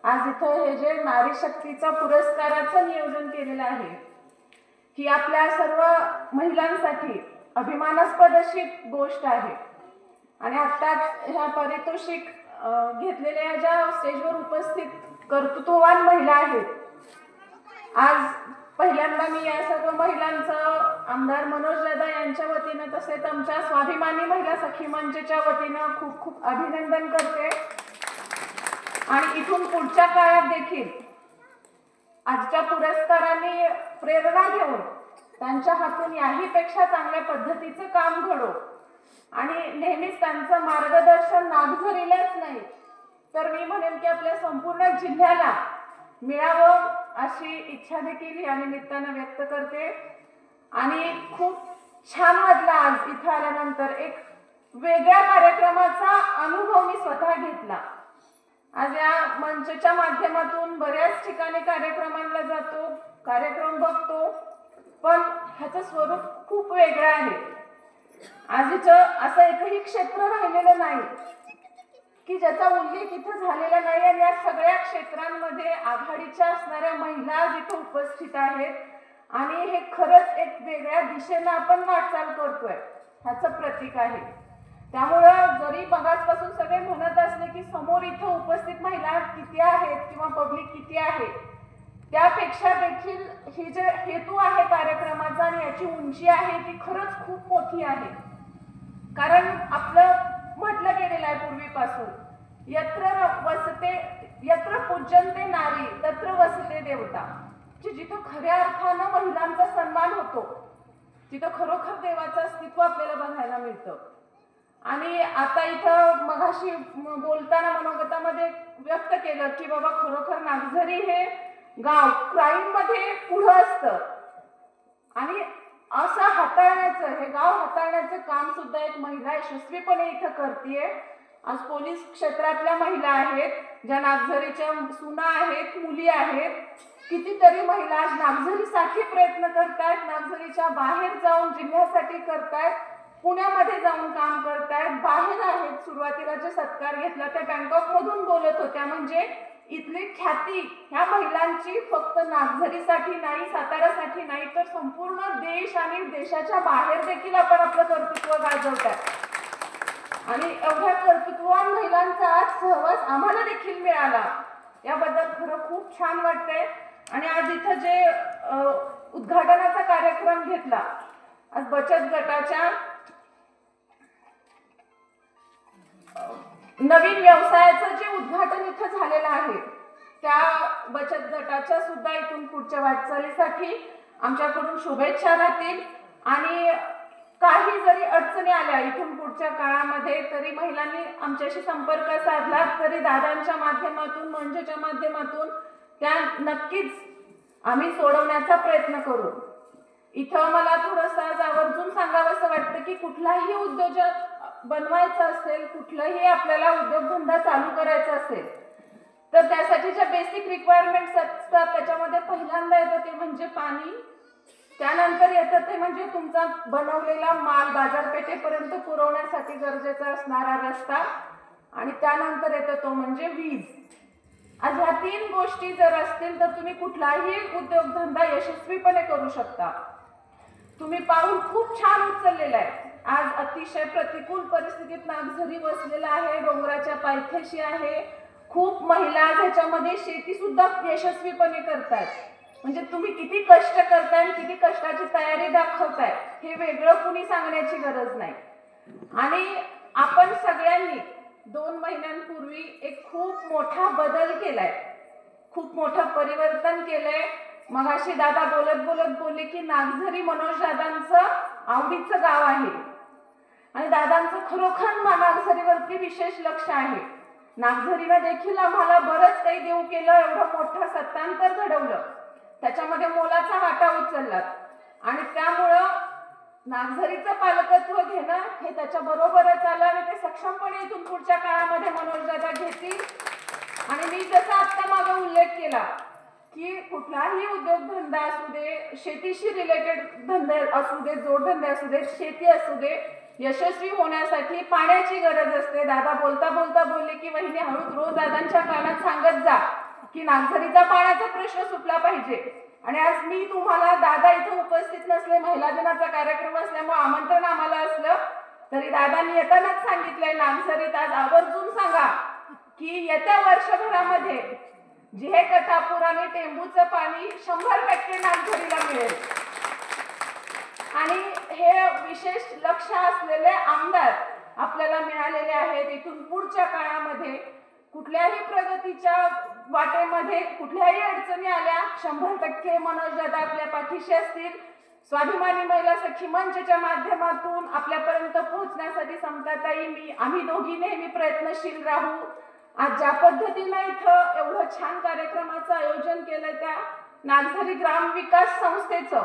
आज इथं हे जे नारी शक्तीचा पुरस्काराचं नियोजन केलेलं आहे, ही आपल्या सर्व महिलांसाठी अभिमानास्पद अशी गोष्ट आहे. आणि आत्ताच ह्या पारितोषिक घेतलेल्या ज्या स्टेजवर उपस्थित कर्तृत्ववान महिला आहेत, आज पहिल्यांदा मी या सर्व महिलांचं आमदार मनोज दादा यांच्या वतीनं तसेच आमच्या स्वाभिमानी महिला सखी मंचच्या वतीनं खूप खूप अभिनंदन करते. आणि इथून पुढच्या काळात देखील आजच्या पुरस्कारांनी प्रेरणा घेऊन त्यांच्या हातून याहीपेक्षा चांगल्या पद्धतीचं काम घडो आणि नेहमीच त्यांचं मार्गदर्शन नागझरीलाच नाही तर मी म्हणेन की आपल्या संपूर्ण जिल्ह्याला मिळावं अशी इच्छा देखील या निमित्तानं व्यक्त करते. आणि खूप छान वाटलं आज इथं आल्यानंतर. एक वेगळ्या कार्यक्रमाचा अनुभव मी स्वतः घेतला. आज या मंचच्या माध्यमातून बऱ्याच ठिकाणी कार्यक्रमांना जातो, कार्यक्रम बघतो, पण ह्याचं स्वरूप खूप वेगळं आहे. आज इथं असं एकही क्षेत्र राहिलेलं नाही की ज्याचा उल्लेख इथं झालेला नाही. आणि या सगळ्या क्षेत्रांमध्ये आघाडीच्या असणाऱ्या महिला जिथं उपस्थित आहेत आणि हे खरंच एक वेगळ्या दिशेनं आपण वाटचाल करतोय ह्याचं प्रतीक आहे. त्यामुळं जरी मगाचपासून सगळे म्हणत असले की समोर इथं उपस्थित महिला किती आहेत किंवा पब्लिक किती आहे, त्यापेक्षा देखील ही जे हेतू आहे कार्यक्रमाचा आणि याची उंची आहे ती खरंच खूप मोठी आहे. कारण आपलं म्हटलं गेलेलं आहे पूर्वीपासून, यत्र पूज्यन्ते नारी तत्र वसते देवता. जिथं खऱ्या अर्थानं महिलांचा सन्मान होतो तिथं खरोखर देवाचं अस्तित्व आपल्याला बघायला मिळतं. आणि आता इथं मगाशी बोलताना मनोगतामध्ये व्यक्त केलं की बाबा खरोखर नागझरी हे गाव क्राईम मध्ये पुढं असतं आणि असं हाताळण्याचं, हे गाव हाताळण्याचं काम सुद्धा एक महिला यशस्वीपणे इथं करतेय. आज पोलीस क्षेत्रातल्या महिला आहेत, ज्या नागझरीच्या सुना आहेत, मुली आहेत. कितीतरी महिला आज नागझरीसाठी प्रयत्न करतायत, नागझरीच्या बाहेर जाऊन जिल्ह्यासाठी करतायत. पुण्यामध्ये जाऊन काम करतायत, बाहेर आहेत. सुरुवातीला जे सत्कार घेतला त्या बँकॉकमधून बोलत होत्या. म्हणजे इथली ख्याती ह्या महिलांची फक्त नागझरीसाठी नाही, साताऱ्यासाठी नाही, तर संपूर्ण देश आणि देशाच्या बाहेर देखील आपण आपलं कर्तृत्व गाजवतात. आणि एवढ्या कर्तृत्ववान महिलांचा आज सहवास आम्हाला देखील मिळाला, याबद्दल खरं खूप छान वाटतंय. आणि आज इथं जे उद्घाटनाचा कार्यक्रम घेतला, आज बचत गटाच्या नवीन व्यवसायाचं जे उद्घाटन इथं झालेलं आहे, त्या बचत गटाच्या सुद्धा इथून पुढच्या वाटचालीसाठी आमच्याकडून शुभेच्छा राहतील. आणि काही जरी अडचणी आल्या इथून पुढच्या काळामध्ये तरी महिलांनी आमच्याशी संपर्क साधला तरी दादांच्या माध्यमातून, मंजुच्या माध्यमातून त्या नक्कीच आम्ही सोडवण्याचा प्रयत्न करू. इथं मला थोडंसं आज आवर्जून सांगावंसं वाटतं की कुठलाही उद्योजक बनवायचा असेल, कुठलाही आपल्याला उद्योगधंदा चालू करायचा असेल तर त्यासाठी ज्या बेसिक रिक्वायरमेंट्स असतात त्याच्यामध्ये पहिल्यांदा येतं ते म्हणजे पाणी, त्यानंतर येतं ते म्हणजे तुमचा बनवलेला माल बाजारपेठेपर्यंत पुरवण्यासाठी गरजेचा असणारा रस्ता, आणि त्यानंतर येतं तो म्हणजे वीज. आज ह्या 3 गोष्टी जर असतील तर तुम्ही कुठलाही उद्योगधंदा यशस्वीपणे करू शकता. तुम्ही पाऊल खूप छान उचललेलं आहे. आज अतिशय प्रतिकूल परिस्थितीत नागझरी वसलेला आहे, डोंगराच्या पायथ्याशी आहे. खूप महिला ह्याच्यामध्ये शेती सुद्धा यशस्वीपणे करतात. म्हणजे तुम्ही किती कष्ट करताय, किती कष्टाची तयारी दाखवताय हे वेगळं कुणी सांगण्याची गरज नाही. आणि आपण सगळ्यांनी 2 महिन्यांपूर्वी एक खूप मोठा बदल केलाय, खूप मोठं परिवर्तन केलंय. मगाशी दादा बोलत बोलले की नागझरी मनोज दादांचं आवडीचं गाव आहे आणि दादांचं खरोखर नागझरीवरती विशेष लक्ष आहे. नागझरीला देखील आम्हाला बरंच काही देऊ केलं, एवढं मोठं सत्तांतर घडवलं, त्याच्यामध्ये मोलाचा वाटा उचलला. आणि त्यामुळं नागझरीचं पालकत्व घेणं हे त्याच्या बरोबरच आलं आणि ते सक्षमपणे इथून पुढच्या काळामध्ये मनोज दादा घेतील. आणि मी जसा आता मागे उल्लेख केला की कुठलाही उद्योगधंदा असू दे, शेतीशी रिलेटेड धंदे असू दे, जोडधंदे असू दे, शेती असू दे, यशस्वी होण्यासाठी पाण्याची गरज असते. दादा बोलता बोलले की वहिनी हळूच रोज दादांच्या कानात सांगत जा की नागझरीचा पाण्याचा प्रश्न सुटला पाहिजे. आणि आज मी तुम्हाला दादा इथे उपस्थित नसले, महिला दिनाचा कार्यक्रम असल्यामुळे आमंत्रण आम्हाला असलं तरी दादांनी येतानाच सांगितलंय नागझरीत आज आवर्जून सांगा की येत्या वर्षभरामध्ये जिहे कठापूर आणि टेंबूचं पाणी 100% नागझरीला मिळेल. आणि हे विशेष लक्ष असलेले आमदार आपल्याला मिळालेले आहेत. इथून पुढच्या काळामध्ये कुठल्याही प्रगतीच्या वाटेमध्ये कुठल्याही अडचणी आल्या 100% मनोज दादा आपल्या पाठीशी असतील. स्वाभिमानी महिला सखी मंचच्या माध्यमातून आपल्यापर्यंत पोहोचण्यासाठी समताताई आम्ही दोघी नेहमी प्रयत्नशील राहू. आज ज्या पद्धतीने इथं एवढं छान कार्यक्रमाचं आयोजन केलंय त्या नागझरी ग्राम विकास संस्थेचं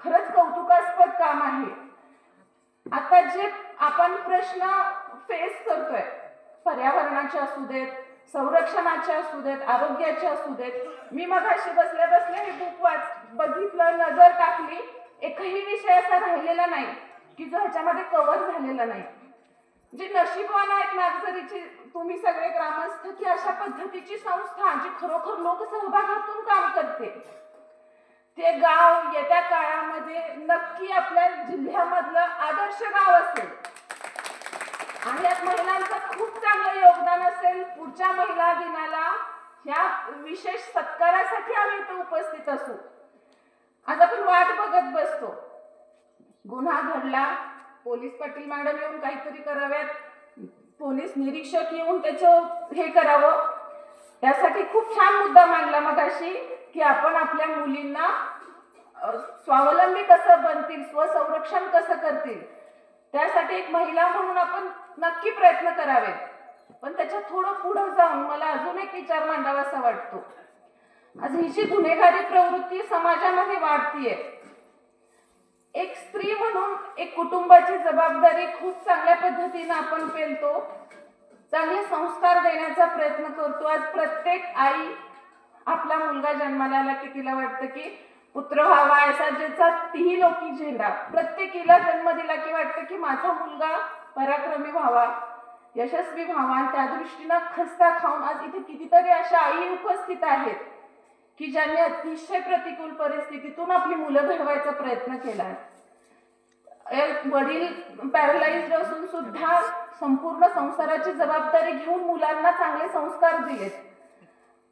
खरंच कौतुकास्पद काम आहे. आता जे आपण प्रश्न फेस करतोय, पर्यावरणाचे असू देत, संरक्षणाचे असू देत, आरोग्याचे असू देत, मी मगाशी बसल्या हे बुक बघितलं, नजर टाकली, एकही विषय असा राहिलेला नाही की जो ह्याच्यामध्ये कव्हर झालेला नाही. जे नशीबवान आहेत नागझरीची तुम्ही सगळे ग्रामस्थ की अशा पद्धतीची संस्था जी खरोखर लोकसहभागातून काम करते. ते गाव येत्या काळामध्ये नक्की आपल्या जिल्ह्यामधलं आदर्श गाव असेल आणि यात महिलांचं खूप चांगलं योगदान असेल. पुढच्या महिला दिनाला ह्या विशेष सत्कारासाठी आम्ही इथे उपस्थित असू. आज आपण वाट बघत बसतो, गुन्हा घडला, पोलीस पाटील मॅडम येऊन काहीतरी कराव्यात, पोलीस निरीक्षक येऊन त्याचं हे करावं. त्यासाठी खूप छान मुद्दा मांडला मगाशी की आपण आपल्या मुलींना स्वावलंबी कसं बनतील, स्वसंरक्षण कसं करतील, त्यासाठी एक महिला म्हणून आपण नक्की प्रयत्न करावे. पण त्याच्या थोडं पुढे जाऊन मला अजून एक विचार मांडावासा वाटतो. आज ही जी गुन्हेगारी प्रवृत्ती समाजामध्ये वाढतीये, एक स्त्री म्हणून एक कुटुंबाची जबाबदारी खूप चांगल्या पद्धतीने आपण पेलतो, चांगले संस्कार देण्याचा प्रयत्न करतो. आज प्रत्येक आई आपला मुलगा जन्माला आला की तिला वाटतं की पुत्र व्हावा असा ज्याचा तिही लोकी झेंडा, प्रत्येकीला जन्म दिला की वाटतं की माझा मुलगा पराक्रमी व्हावा, यशस्वी व्हावा. आणि त्या दृष्टीनं खस्ता खाऊन आज इथे कितीतरी अशा आई उपस्थित आहेत की ज्यांनी अतिशय प्रतिकूल परिस्थितीतून आपली मुलं घडवायचा प्रयत्न केला. वडील पॅरालाइज्ड असून सुद्धा संपूर्ण संसाराची जबाबदारी घेऊन मुलांना चांगले संस्कार दिलेत.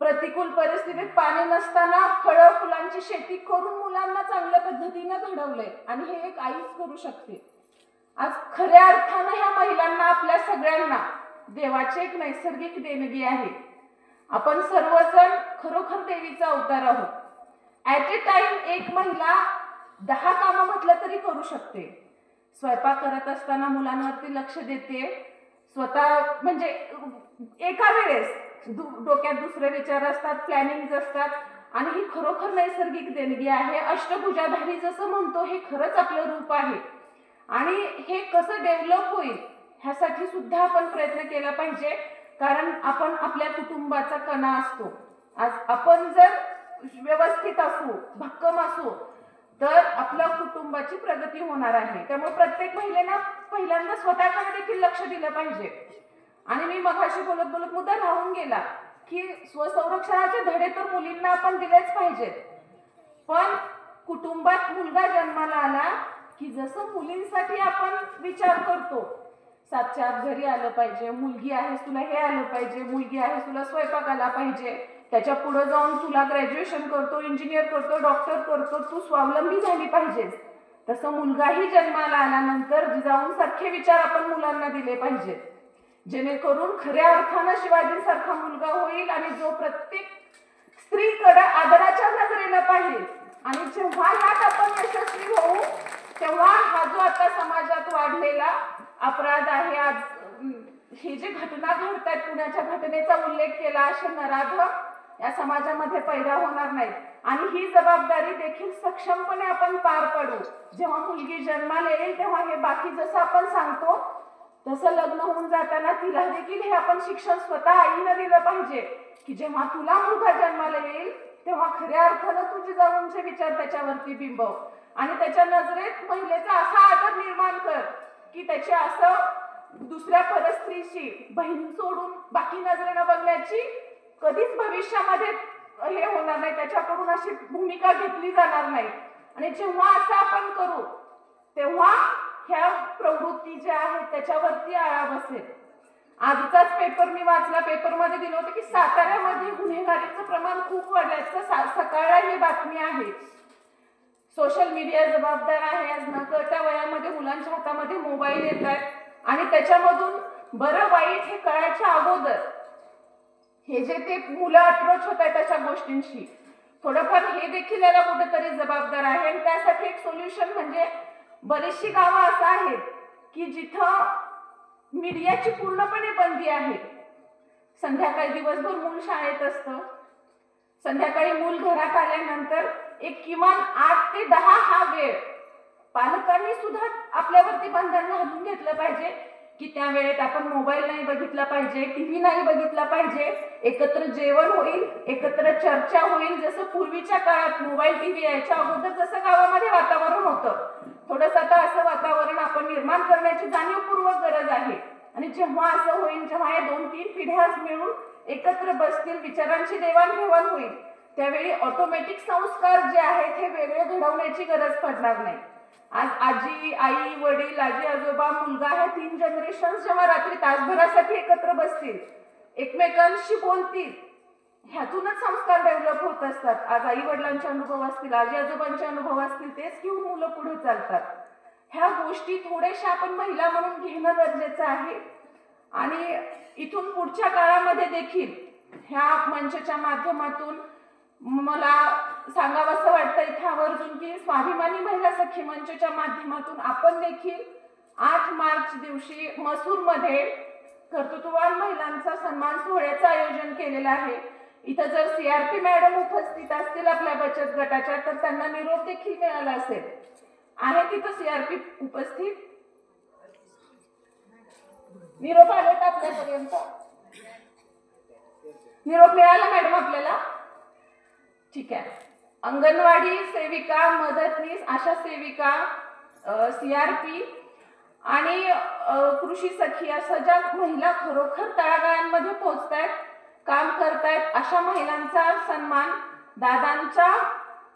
प्रतिकूल परिस्थितीत पाणी नसताना फळं फुलांची शेती करून मुलांना चांगल्या पद्धतीने घडवलंय आणि हे एक आईच करू शकते. आज खऱ्या अर्थानं ह्या महिलांना, आपल्या सगळ्यांना देवाची एक नैसर्गिक देणगी आहे. आपण सर्वजण खरोखर देवीचा अवतार आहोत. ऍट ए टाइम एक महिला 10 कामं म्हटलं तरी करू शकते. स्वयंपाक करत असताना मुलांवरती लक्ष देते, स्वतः म्हणजे एका वेळेस डोक्यात दुसरे विचार असतात, प्लॅनिंग असतात आणि ही खरोखर नैसर्गिक देणगी आहे. अष्टभुजाधारी जसं म्हणतो हे खरंच आपलं रूप आहे आणि हे कसं डेव्हलप होईल ह्यासाठी सुद्धा आपण प्रयत्न केला पाहिजे, कारण आपण आपल्या कुटुंबाचा कणा असतो. आज आपण जर व्यवस्थित असू, भक्कम असू तर आपल्या कुटुंबाची प्रगती होणार आहे. त्यामुळे प्रत्येक महिलेनं पहिल्यांदा स्वतःकडे देखील लक्ष दिलं पाहिजे. आणि मी मगाशी बोलत बोलत मुद्दा राहून गेला की स्वसंरक्षणाचे धडे तर मुलींना आपण दिलेच पाहिजेत, पण कुटुंबात मुलगा जन्माला आला की जसं मुलींसाठी आपण विचार करतो, 7च्या आत घरी आलं पाहिजे, मुलगी आहे तुला हे आलं पाहिजे, मुलगी आहे तुला स्वयंपाक आला पाहिजे, त्याच्या पुढे जाऊन तुला ग्रॅज्युएशन करतो, इंजिनियर करतो, डॉक्टर करतो, तू स्वावलंबी झाली पाहिजेस, तसं मुलगाही जन्माला आल्यानंतर जिजाऊं सारखे विचार आपण मुलांना दिले पाहिजेत, जेणेकरून खऱ्या अर्थानं शिवाजींसारखा मुलगा होईल आणि जो प्रत्येक स्त्रीकडे आदराच्या नजरेनं पाहिजे. आणि जेव्हा ह्यात आपण यशस्वी होऊ तेव्हा हा जो आता समाजात वाढलेला अपराध आहे, आज हे जे घटना घडतात, पुण्याच्या घटनेचा उल्लेख केला, असे नराधम या समाजामध्ये पैदा होणार नाहीत. आणि ही जबाबदारी देखील सक्षमपणे आपण पार पाडू. जेव्हा मुलगी जन्माला येईल तेव्हा हे बाकी जसं आपण सांगतो तसं लग्न होऊन जाताना तिला देखील हे आपण शिक्षण स्वतः आईनं दिलं पाहिजे की जेव्हा तुला मुलगा जन्माला येईल तेव्हा खऱ्या अर्थानं तुझे जाऊनचे विचार त्याच्यावरती बिंबव आणि त्याच्या नजरेत महिलेचा असा आदर निर्माण कर की त्याचे असं दुसऱ्या परस्त्रीशी बहीण सोडून बाकी नजरेनं बघण्याची कधीच भविष्यामध्ये हे होणार नाही, त्याच्याकडून अशी भूमिका घेतली जाणार नाही. आणि जेव्हा असं आपण करू तेव्हा ह्या प्रवृत्ती ज्या आहेत त्याच्यावरती आळा बसेल. आजचाच पेपर मी वाचला, पेपरमध्ये दिलं होतं की साताऱ्यामध्ये गुन्हेगारीचं प्रमाण खूप वाढल्याचं सकाळला ही बातमी आहे. सोशल मीडिया जबाबदार आहे. आज न कळत्या वयामध्ये मुलांच्या हातामध्ये मोबाईल येत आहेत आणि त्याच्यामधून बरं वाईट हे कळायच्या अगोदर हे जे ते मुलं अप्रोच होत आहेत अशा गोष्टींशी थोडंफार हे देखील याला कुठेतरी जबाबदार आहे. आणि त्यासाठी एक सोल्युशन म्हणजे बरीचशी गावं असं आहेत की जिथं मीडियाची पूर्णपणे बंदी आहे. संध्याकाळी दिवसभर मूल शाळेत असतं, संध्याकाळी मूल घरात आल्यानंतर एक किमान 8 ते 10 हा वेळ पालकांनी सुद्धा आपल्यावरती बंधन घालून घेतलं पाहिजे की त्या वेळेत आपण मोबाईल नाही बघितला पाहिजे, टीव्ही नाही बघितला पाहिजे, एकत्र जेवण होईल, एकत्र चर्चा होईल. जसं पूर्वीच्या काळात मोबाईल टीव्ही यायच्या अगोदर जसं गावामध्ये वातावरण होतं, थोडंसं आता असं वातावरण आपण निर्माण करण्याची जाणीवपूर्वक गरज आहे. आणि जेव्हा असं होईल, जेव्हा या 2-3 पिढ्या मिळून एकत्र बसतील, विचारांची देवाणघेवाण होईल, त्यावेळी ऑटोमॅटिक संस्कार जे आहेत हे वेगळे घडवण्याची गरज पडणार नाही. आज आजी, आई, वडील, आजी, आजोबा, मुलगा ह्या 3 जनरेशन जेव्हा रात्री तासभरासाठी एकत्र बसतील, एकमेकांशी बोलतील, ह्यातूनच संस्कार डेव्हलप होत असतात. आज आई वडिलांचे अनुभव असतील, आजी आजोबांचे अनुभव असतील, तेच घेऊन मुलं पुढे चालतात. ह्या गोष्टी थोड्याशा आपण महिला म्हणून घेणं गरजेचं आहे. आणि इथून पुढच्या काळामध्ये देखील ह्या मंचच्या माध्यमातून मला सांगावंसं वाटतं इथे आवर्जून की स्वाभिमानी महिला सखी मंचच्या माध्यमातून आपण देखील 8 मार्च दिवशी मसूरमध्ये कर्तृत्ववान महिलांचा सन्मान सोहळ्याचं आयोजन केलेलं आहे. इथं जर CRP मॅडम उपस्थित असतील आपल्या बचत गटाच्या तर त्यांना निरोप देखील मिळाला असेल. आहे तिथं CRP उपस्थित? निरोप आलेत आपल्यापर्यंत? निरोप मिळाला मॅडम आपल्याला? ठीक आहे. अंगणवाडी सेविका, मदतनीस, आशा सेविका, CRP आणि कृषी सखी अशा ज्या महिला खरोखर तळागाळांमध्ये पोहोचतायत, काम करतायत, अशा महिलांचा सन्मान दादांच्या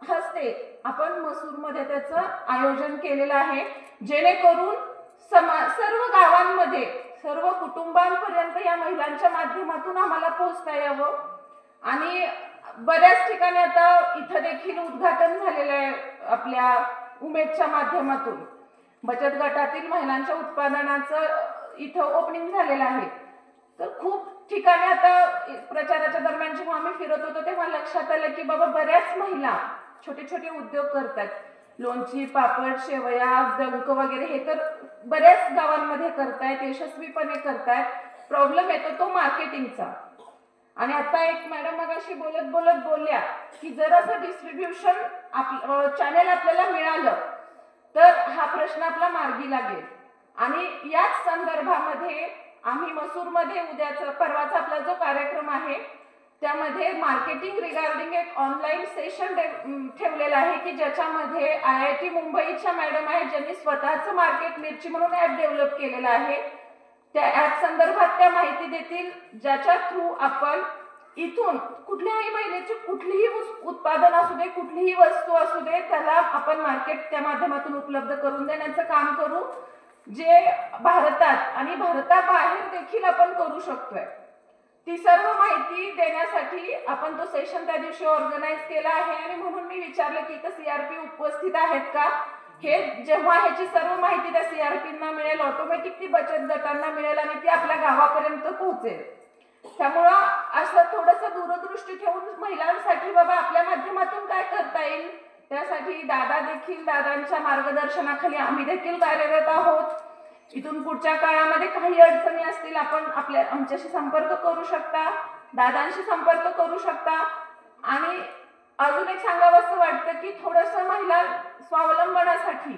हस्ते आपण मसूरमध्ये त्याचं आयोजन केलेलं आहे, जेणेकरून सर्व गावांमध्ये सर्व कुटुंबांपर्यंत या महिलांच्या माध्यमातून आम्हाला पोहोचता यावं. आणि बऱ्याच ठिकाणी आता इथं देखील उद्घाटन झालेलं आहे आपल्या उमेदच्या माध्यमातून. बचत गटातील महिलांच्या उत्पादनाचं इथं ओपनिंग झालेलं आहे. तर खूप ठिकाणी आता प्रचाराच्या दरम्यान जेव्हा आम्ही फिरत होतो तेव्हा लक्षात आलं की बाबा बऱ्याच महिला छोटे छोटे उद्योग करतात. लोणची, पापड, शेवया, डंक वगैरे हे तर बऱ्याच गावांमध्ये करतायत, यशस्वीपणे करतायत. प्रॉब्लेम येतो तो मार्केटिंगचा. आणि आता एक मॅडम मगाशी बोलत बोलल्या की जर असं डिस्ट्रीब्युशन चॅनेल आपल्याला मिळालं तर हा प्रश्न आपला मार्गी लागेल. आणि याच संदर्भामध्ये आम्ही मसूरमध्ये उद्याचा परवाचा आपला जो कार्यक्रम आहे त्यामध्ये मार्केटिंग रिगार्डिंग एक ऑनलाईन सेशन ठेवलेलं आहे की ज्याच्यामध्ये IIT मुंबईच्या मॅडम आहेत ज्यांनी स्वतःचं मार्केट मिरची म्हणून ॲप डेव्हलप केलेलं आहे. त्या ॲप संदर्भात त्या माहिती देतील, ज्याच्या थ्रू आपण इथून कुठल्याही महिलेचे कुठलीही उत्पादन असू दे, कुठलीही वस्तू असू दे, त्याला आपण मार्केट त्या माध्यमातून उपलब्ध करून देण्याचं काम करू, जे भारतात आणि भारताबाहेर देखील आपण करू शकतोय. ती सर्व माहिती देण्यासाठी आपण तो सेशन त्या दिवशी ऑर्गनाईज केला आहे. आणि म्हणून मी विचारलं की इथं CRP उपस्थित आहेत का. हे जेव्हा ह्याची सर्व माहिती त्या CRPंना मिळेल, ऑटोमॅटिक ती बचत गटांना मिळेल आणि ती आपल्या गावापर्यंत पोहोचेल. त्यामुळं असं थोडंसं दूरदृष्टी ठेवून महिलांसाठी बाबा आपल्या माध्यमातून काय करता येईल त्यासाठी दादांच्या मार्गदर्शनाखाली आम्ही देखील कार्यरत आहोत. इथून पुढच्या काळामध्ये काही अडचणी असतील आपण आमच्याशी संपर्क करू शकता, दादांशी संपर्क करू शकता. आणि अजून एक सांगावंसं वाटतं की थोडंसं महिला स्वावलंबनासाठी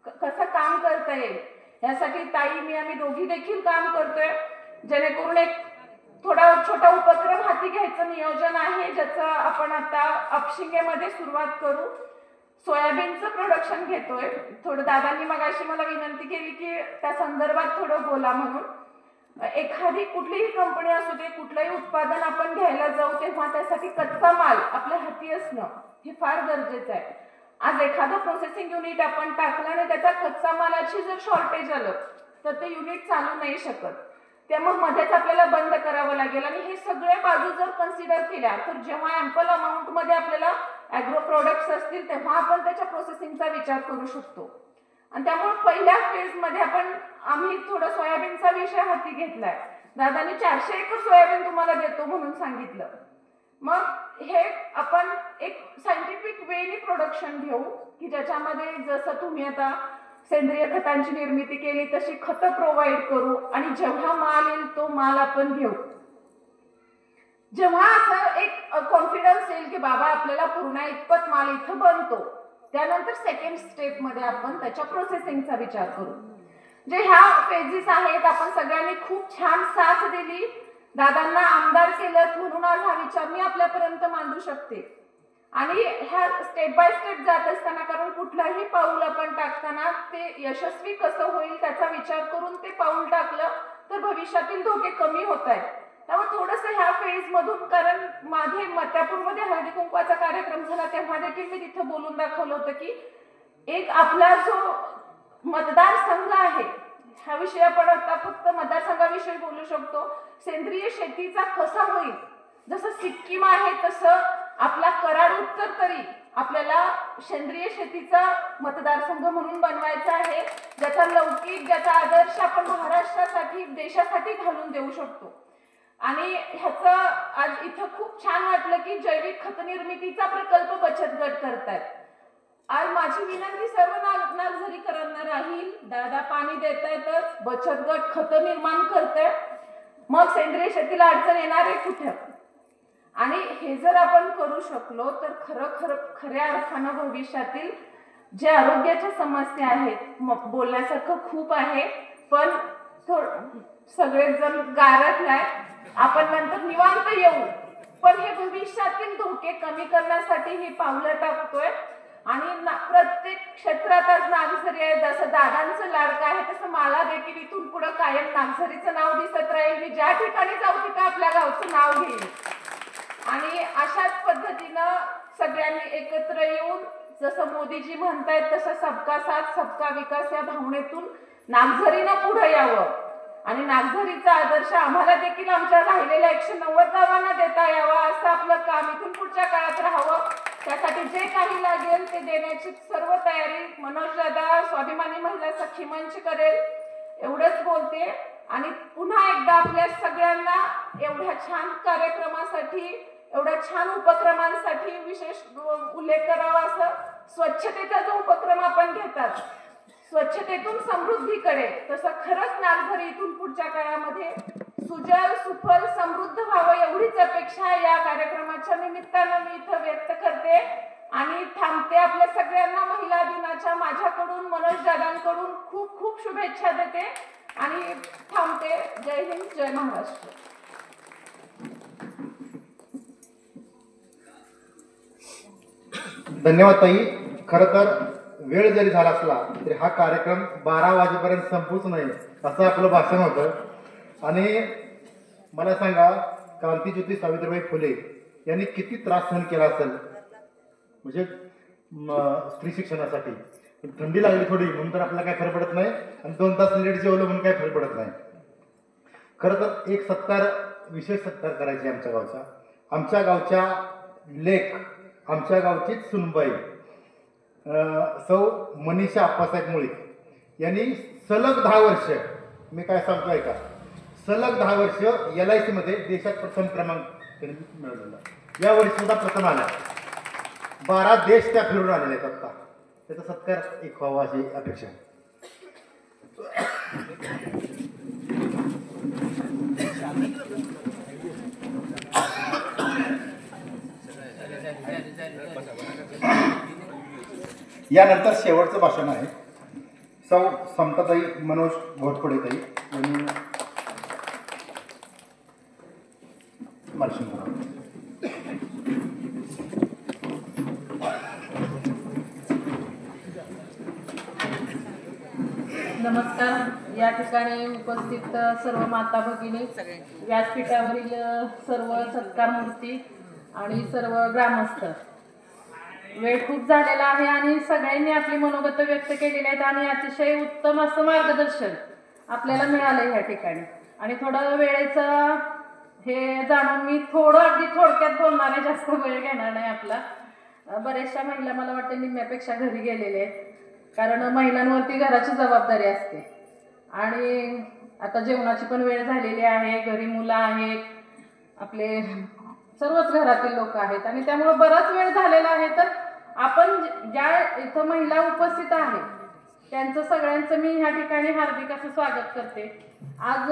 कसं काम करता येईल यासाठी ताई मी आम्ही दोघी देखील काम करतोय, जेणेकरून एक थोडा छोटा उपक्रम हाती घ्यायचं नियोजन आहे, ज्याचं आपण आता अपशिंगेमध्ये सुरुवात करू. सोयाबीनचं प्रोडक्शन घेतोय. थोडं दादांनी मगाशी मला विनंती केली की त्या संदर्भात थोडं बोला म्हणून. एखादी कुठलीही कंपनी असू दे, कुठलंही उत्पादन आपण घ्यायला जाऊ तेव्हा त्यासाठी कच्चा माल आपल्या हाती असणं हे फार गरजेचं आहे. आज एखादं प्रोसेसिंग युनिट आपण टाकलं आणि त्याच्या कच्चा मालाची जर शॉर्टेज आलं तर ते युनिट चालू नाही शकत. ते मग मध्येच आपल्याला बंद करावं लागेल. आणि हे सगळे बाजू जर कन्सिडर केल्या तर जेव्हा अँपल अमाऊंटमध्ये आपल्याला ॲग्रो प्रोडक्ट्स असतील तेव्हा आपण त्याच्या प्रोसेसिंगचा विचार करू शकतो. आणि त्यामुळे पहिल्या फेजमध्ये आम्ही थोडं सोयाबीनचा विषय हाती घेतलाय. दादांनी 400 एकर सोयाबीन तुम्हाला देतो म्हणून सांगितलं. मग हे आपण एक सायंटिफिक वेनी प्रोडक्शन घेऊ की ज्याच्यामध्ये जसं तुम्ही आता सेंद्रिय खतांची निर्मिती केली तशी खतं प्रोव्हाइड करू आणि जेव्हा माल येईल तो माल आपण घेऊ. जेव्हा असं एक कॉन्फिडन्स येईल की बाबा आपल्याला पूर्ण इतपत माल इथं बनतो, त्यानंतर सेकंड स्टेपमध्ये आपण त्याच्या प्रोसेसिंगचा विचार करू. जे ह्या फेजेस आहेत आपण सगळ्यांनी खूप छान साथ दिली, दादांना आमदार केलं म्हणून आज हा विचार मी आपल्यापर्यंत मांडू शकते. आणि ह्या स्टेप बाय स्टेप जात असताना, कारण कुठलंही पाऊल आपण टाकताना ते यशस्वी कसं होईल त्याचा विचार करून ते पाऊल टाकलं तर भविष्यातील धोके कमी होत आहेत. त्यामुळे थोडंसं ह्या फेज मधून, कारण मागे मत्यापूरमध्ये हळदी कुंकवाचा कार्यक्रम झाला तेव्हा देखील मी तिथं बोलून दाखवलं होतं की एक आपला जो मतदारसंघ आहे ह्याविषयी आपण आता फक्त मतदारसंघाविषयी बोलू शकतो. सेंद्रिय शेतीचा कसा होईल, जसं सिक्कीम आहे तसं आपला कराड उत्तर तरी आपल्याला सेंद्रिय शेतीचा मतदारसंघ म्हणून बनवायचा आहे, ज्याचा लौकिक, ज्याचा आदर्श आपण महाराष्ट्रासाठी, देशासाठी घालून देऊ शकतो. आणि ह्याचं आज इथं खूप छान वाटलं की जैविक खत निर्मितीचा प्रकल्प बचत गट करतायत. आज माझी विनंती सर्व नागरिकांना राहील, दादा पाणी देतायतच, बचत गट खत निर्माण करतायत, मग सेंद्रिय शेतीला अडचण येणार आहे कुठे. आणि हे जर आपण करू शकलो तर खऱ्या अर्थानं भविष्यातील जे आरोग्याच्या समस्या आहेत बोलण्यासारखं खूप आहे, पण सगळेच जण गारठलाय, आपण नंतर निवांत येऊ पण हे भविष्यातील धोके कमी करण्यासाठी ही पावलं टाकतोय आणि प्रत्येक क्षेत्रात आज नागझरी आहे. जसं दादांचं लाडकं आहे तसं मला देखील इथून पुढे कायम नागझरीचं नाव दिसत राहील. मी ज्या ठिकाणी जाऊ तिथं आपल्या गावचं नाव घेईन आणि अशाच पद्धतीनं सगळ्यांनी एकत्र येऊन जसं मोदीजी म्हणतायत तसं सबका साथ सबका विकास या भावनेतून नागझरीनं पुढे यावं आणि नागझरीचा आदर्श आम्हाला देखील आमच्या राहिलेल्या 190 गावांना देता यावा. असं आपलं काम इथून पुढच्या काळात राहावं. त्यासाठी जे काही लागेल ते देण्याची सर्व तयारी मनोज दादा स्वाभिमानी महिला सखी मंच करेल एवढंच बोलते. आणि पुन्हा एकदा आपल्या सगळ्यांना एवढ्या छान कार्यक्रमासाठी एवढ्या छान उपक्रमांसाठी विशेष उल्लेख करावा. असं स्वच्छतेचा जो उपक्रम आपण घेतात स्वच्छतेतून समृद्धीकडे तसं खरंच नागझरी इथून पुढच्या काळामध्ये सुजल सुफल समृद्ध व्हावं एवढीच अपेक्षा या कार्यक्रमाच्या निमित्तानं मी इथं व्यक्त करते आणि थांबते. आपल्या सगळ्यांना महिला दिनाच्या माझ्याकडून मनोज दादांकडून खूप खूप शुभेच्छा देते आणि थांबते. जय हिंद, जय महाराष्ट्र. धन्यवाद ताई. खरं तर वेळ जरी झाला असला तरी हा कार्यक्रम 12 वाजेपर्यंत संपूच नाही असं आपलं भाषण होतं. आणि मला सांगा, क्रांतीज्योती सावित्रीबाई फुले यांनी किती त्रास सहन केला असेल म्हणजे स्त्री शिक्षणासाठी. थंडी लागली थोडी म्हणून तर आपल्याला काय फरक पडत नाही आणि 2 तास लेट जेवलं म्हणून काय फरक पडत नाही. खरं तर एक सत्कार, विशेष सत्कार करायचे आमच्या गावच्या लेख, आमच्या गावचीच सुनबाई सौ मनीषा आप्पासाहेब मुळे यांनी सलग 10 वर्ष, मी काय सांगतोय का, सलग 10 वर्ष LIC मध्ये देशात प्रथम क्रमांक त्यांनी मिळवलेला. या वर्षी सुद्धा प्रथम आला. 12 देश त्या फिरून आलेले आहेत. आता त्याचा सत्कार एक व्हावा अशी अपेक्षा. यानंतर शेवटचं भाषण आहे सौ समताताई मनोज घोटफोडे ताई यांनी भाषण करावं. नमस्कार. या ठिकाणी उपस्थित सर्व माता भगिनी, व्यासपीठावरील सर्व सत्कारमूर्ती आणि सर्व ग्रामस्थ. वेळ खूप झालेला आहे आणि सगळ्यांनी आपली मनोगत व्यक्त केलेली आहेत आणि अतिशय उत्तम असं मार्गदर्शन आपल्याला मिळालं या ठिकाणी. आणि थोडं वेळेचं हे जाणून मी अगदी थोडक्यात बोलणार आहे, जास्त वेळ घेणार नाही आपला. बऱ्याचशा महिला मला वाटते निम्म्यापेक्षा घरी गेलेले आहेत, कारण महिलांवरती घराची जबाबदारी असते आणि आता जेवणाची पण वेळ झालेली आहे. घरी मुलं आहेत, आपले सर्वच घरातील लोक आहेत आणि त्यामुळे बराच वेळ झालेला आहे. तर आपण ज्या इथं महिला उपस्थित आहेत त्यांचं सगळ्यांचं मी ह्या ठिकाणी हार्दिक असं स्वागत करते. आज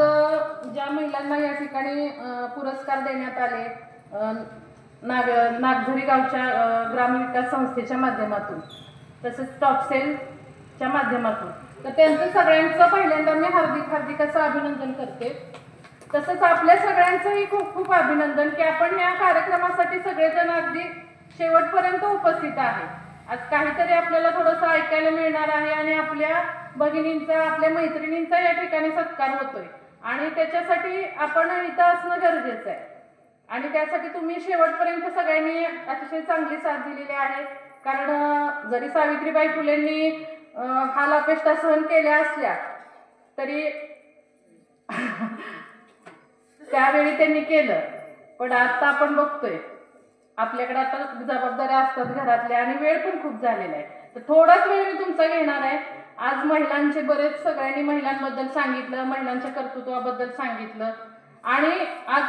ज्या महिलांना या ठिकाणी पुरस्कार देण्यात आले नागझरी गावच्या ग्रामविकास संस्थेच्या माध्यमातून तसंच टॉपसेलच्या माध्यमातून, तर त्यांचं सगळ्यांचं पहिल्यांदा मी हार्दिक असं अभिनंदन करते. तसंच आपल्या सगळ्यांचंही खूप खूप अभिनंदन की आपण या कार्यक्रमासाठी सगळेजण अगदी शेवटपर्यंत उपस्थित आहे. आज काहीतरी आपल्याला थोडंसं ऐकायला मिळणार आहे आणि आपल्या भगिनींचा, आपल्या मैत्रिणींचा या ठिकाणी सत्कार होतोय आणि त्याच्यासाठी आपण इथं असणं गरजेचं आहे. आणि त्यासाठी तुम्ही शेवटपर्यंत सगळ्यांनी अतिशय चांगली साथ दिलेली आहे. कारण जरी सावित्रीबाई फुलेंनी हाल अपेष्टा सहन केल्या असल्या तरी त्यावेळी त्यांनी केलं, पण आता आपण बघतोय आपल्याकडे आता जबाबदाऱ्या असतात घरातल्या आणि वेळ पण खूप झालेला आहे. तर थोडाच वेळ मी तुमचा घेणार आहे. आज महिलांचे बरेच सगळ्यांनी महिलांबद्दल सांगितलं, महिलांच्या कर्तृत्वाबद्दल सांगितलं आणि आज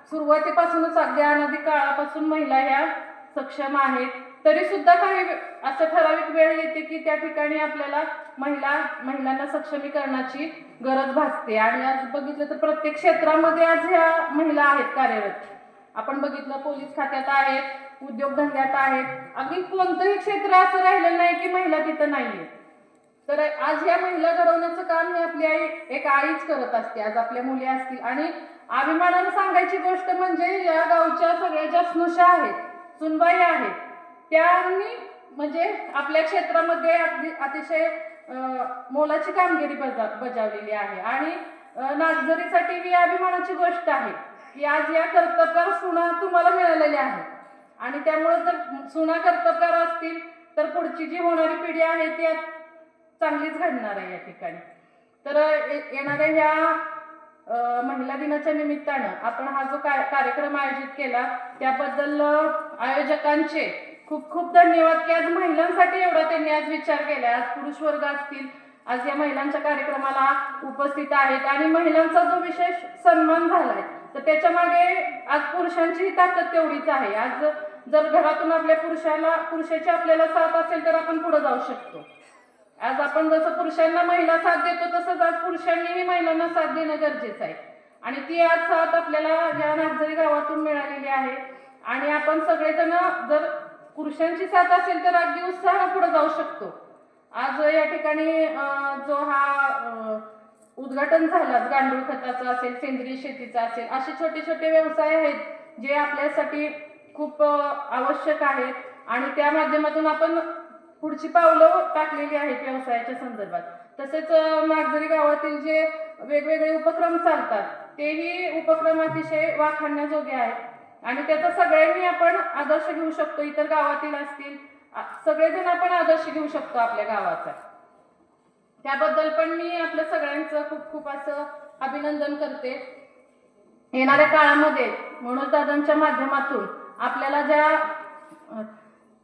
सुरुवातीपासूनच अगदी अनादी काळापासून महिला ह्या सक्षम आहेत. तरी सुद्धा काही असं ठराविक वेळ येते की त्या ठिकाणी आपल्याला महिलांना सक्षमीकरणाची गरज भासते आणि आज बघितलं तर प्रत्येक क्षेत्रामध्ये आज ह्या महिला आहेत कार्यरत. आपण बघितलं पोलीस खात्यात आहेत, उद्योगधंद्यात आहेत, अगदी कोणतंही क्षेत्र असं राहिलेलं नाही की महिला तिथं नाहीये. तर आज ह्या महिला घडवण्याचं काम हे आपली आई एक आईच करत असते. आज आपल्या मुली असतील आणि अभिमानानं सांगायची गोष्ट म्हणजे या गावच्या सगळ्या ज्या स्नुषा आहेत, सुनबाई आहेत, त्यांनी म्हणजे आपल्या क्षेत्रामध्ये अतिशय मोलाची कामगिरी बजावलेली आहे. आणि नागझरीसाठी ही अभिमानाची गोष्ट आहे की आज या कर्तबगार सुना तुम्हाला मिळालेल्या आहेत. आणि त्यामुळे जर सुना कर्तबगार असतील तर पुढची जी होणारी पिढी आहे ती चांगलीच घडणार आहे या ठिकाणी. तर येणाऱ्या ह्या महिला दिनाच्या निमित्तानं आपण हा जो कार्यक्रम आयोजित केला त्याबद्दल आयोजकांचे खूप खूप धन्यवाद की आज महिलांसाठी एवढा त्यांनी आज विचार केला. आज पुरुष वर्ग असतील आज या महिलांच्या कार्यक्रमाला उपस्थित आहेत आणि महिलांचा जो विशेष सन्मान झालाय तर त्याच्या मागे आज पुरुषांचीही ताकद तेवढीच आहे. आज जर घरातून आपल्या पुरुषाची आपल्याला साथ असेल तर आपण पुढे जाऊ शकतो. आज आपण जसं पुरुषांना महिला साथ देतो तसंच आज पुरुषांनीही महिलांना साथ देणं गरजेचं आहे. आणि ती आज साथ आपल्याला या नागझरी गावातून मिळालेली आहे. आणि आपण सगळेजण जर पुरुषांची साथ असेल तर अगदी उत्साहानं पुढे जाऊ शकतो. आज या ठिकाणी जो हा उद्घाटन झालं गांडूळ खताचं असेल, सेंद्रिय शेतीचा असेल, असे छोटे छोटे व्यवसाय आहेत जे आपल्यासाठी खूप आवश्यक आहेत आणि त्या माध्यमातून आपण पुढची पावलं टाकलेली आहेत व्यवसायाच्या संदर्भात. तसेच नागझरी गावातील जे वेगवेगळे उपक्रम चालतात तेही उपक्रम अतिशय वाखाणण्याजोगे आहेत आणि त्याचा सगळ्यांनी आपण आदर्श घेऊ शकतो. इतर गावातील असतील सगळेजण आपण आदर्श घेऊ शकतो आपल्या गावाचा. त्याबद्दल पण मी आपल्या सगळ्यांचं खूप खूप असं अभिनंदन करते. येणाऱ्या काळामध्ये मनोज दादांच्या माध्यमातून आपल्याला ज्या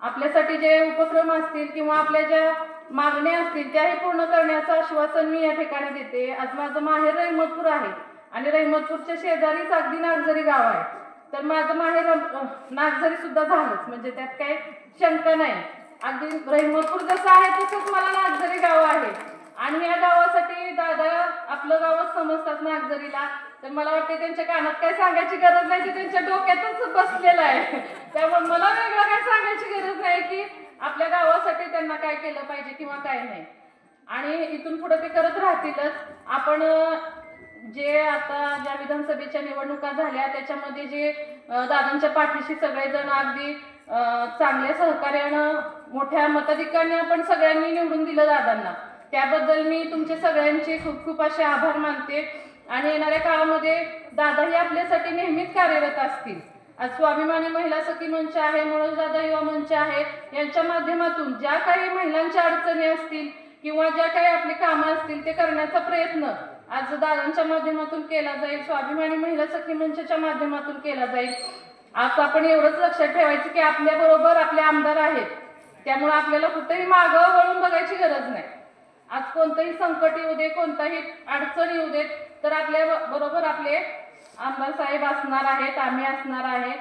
आपल्यासाठी जे उपक्रम असतील किंवा आपल्या ज्या मागण्या असतील त्याही पूर्ण करण्याचं आश्वासन मी या ठिकाणी देते. आज माझं माहेर रहिमतपूर आहे आणि रहिमतपूरच्या शेजारीच अगदी नागझरी गाव आहे. तर माझं माहेर नागझरी सुद्धा झालंच म्हणजे त्यात काही शंका नाही. अगदी रहिमतपूर जसं आहे तसंच मला नागझरी गाव आहे आणि या गावासाठी दादा आपलं गावच समजतात नागझरीला. तर मला वाटते त्यांच्या कानात काही सांगायची गरज नाही, ते त्यांच्या डोक्यातच बसलेलं आहे. त्यामुळे मला वेगळं काही सांगायची गरज नाही की आपल्या गावासाठी त्यांना काय केलं पाहिजे किंवा काय नाही. आणि इथून पुढे ते करत राहतीलच. आपण जे आता ज्या विधानसभेच्या निवडणुका झाल्या त्याच्यामध्ये जे दादांच्या पाठीशी सगळेजण अगदी चांगल्या सहकार्यानं मोठ्या मताधिक्याने आपण सगळ्यांनी निवडून दिलं दादांना, त्याबद्दल मी तुमचे सगळ्यांचे खूप खूप असे आभार मानते. आणि येणाऱ्या काळामध्ये दादाही आपल्यासाठी नेहमीच कार्यरत असतील. आज स्वाभिमानी महिला सखी मंच आहे, मनोज दादा युवा मंच आहे, यांच्या माध्यमातून ज्या काही महिलांच्या अडचणी असतील किंवा ज्या काही आपली कामं असतील ते करण्याचा प्रयत्न आज दादांच्या माध्यमातून केला जाईल, स्वाभिमानी महिला सखी मंचच्या माध्यमातून केला जाईल. आज आपण एवढंच लक्षात ठेवायचं की आपल्या बरोबर आपले आमदार आहेत, त्यामुळे आपल्याला कुठेही मागं वळून बघायची गरज नाही. आज कोणतंही संकट येऊ दे, कोणताही अडचण येऊ देत तर आपल्या बरोबर आपले आमदार साहेब असणार आहेत, आम्ही असणार आहे.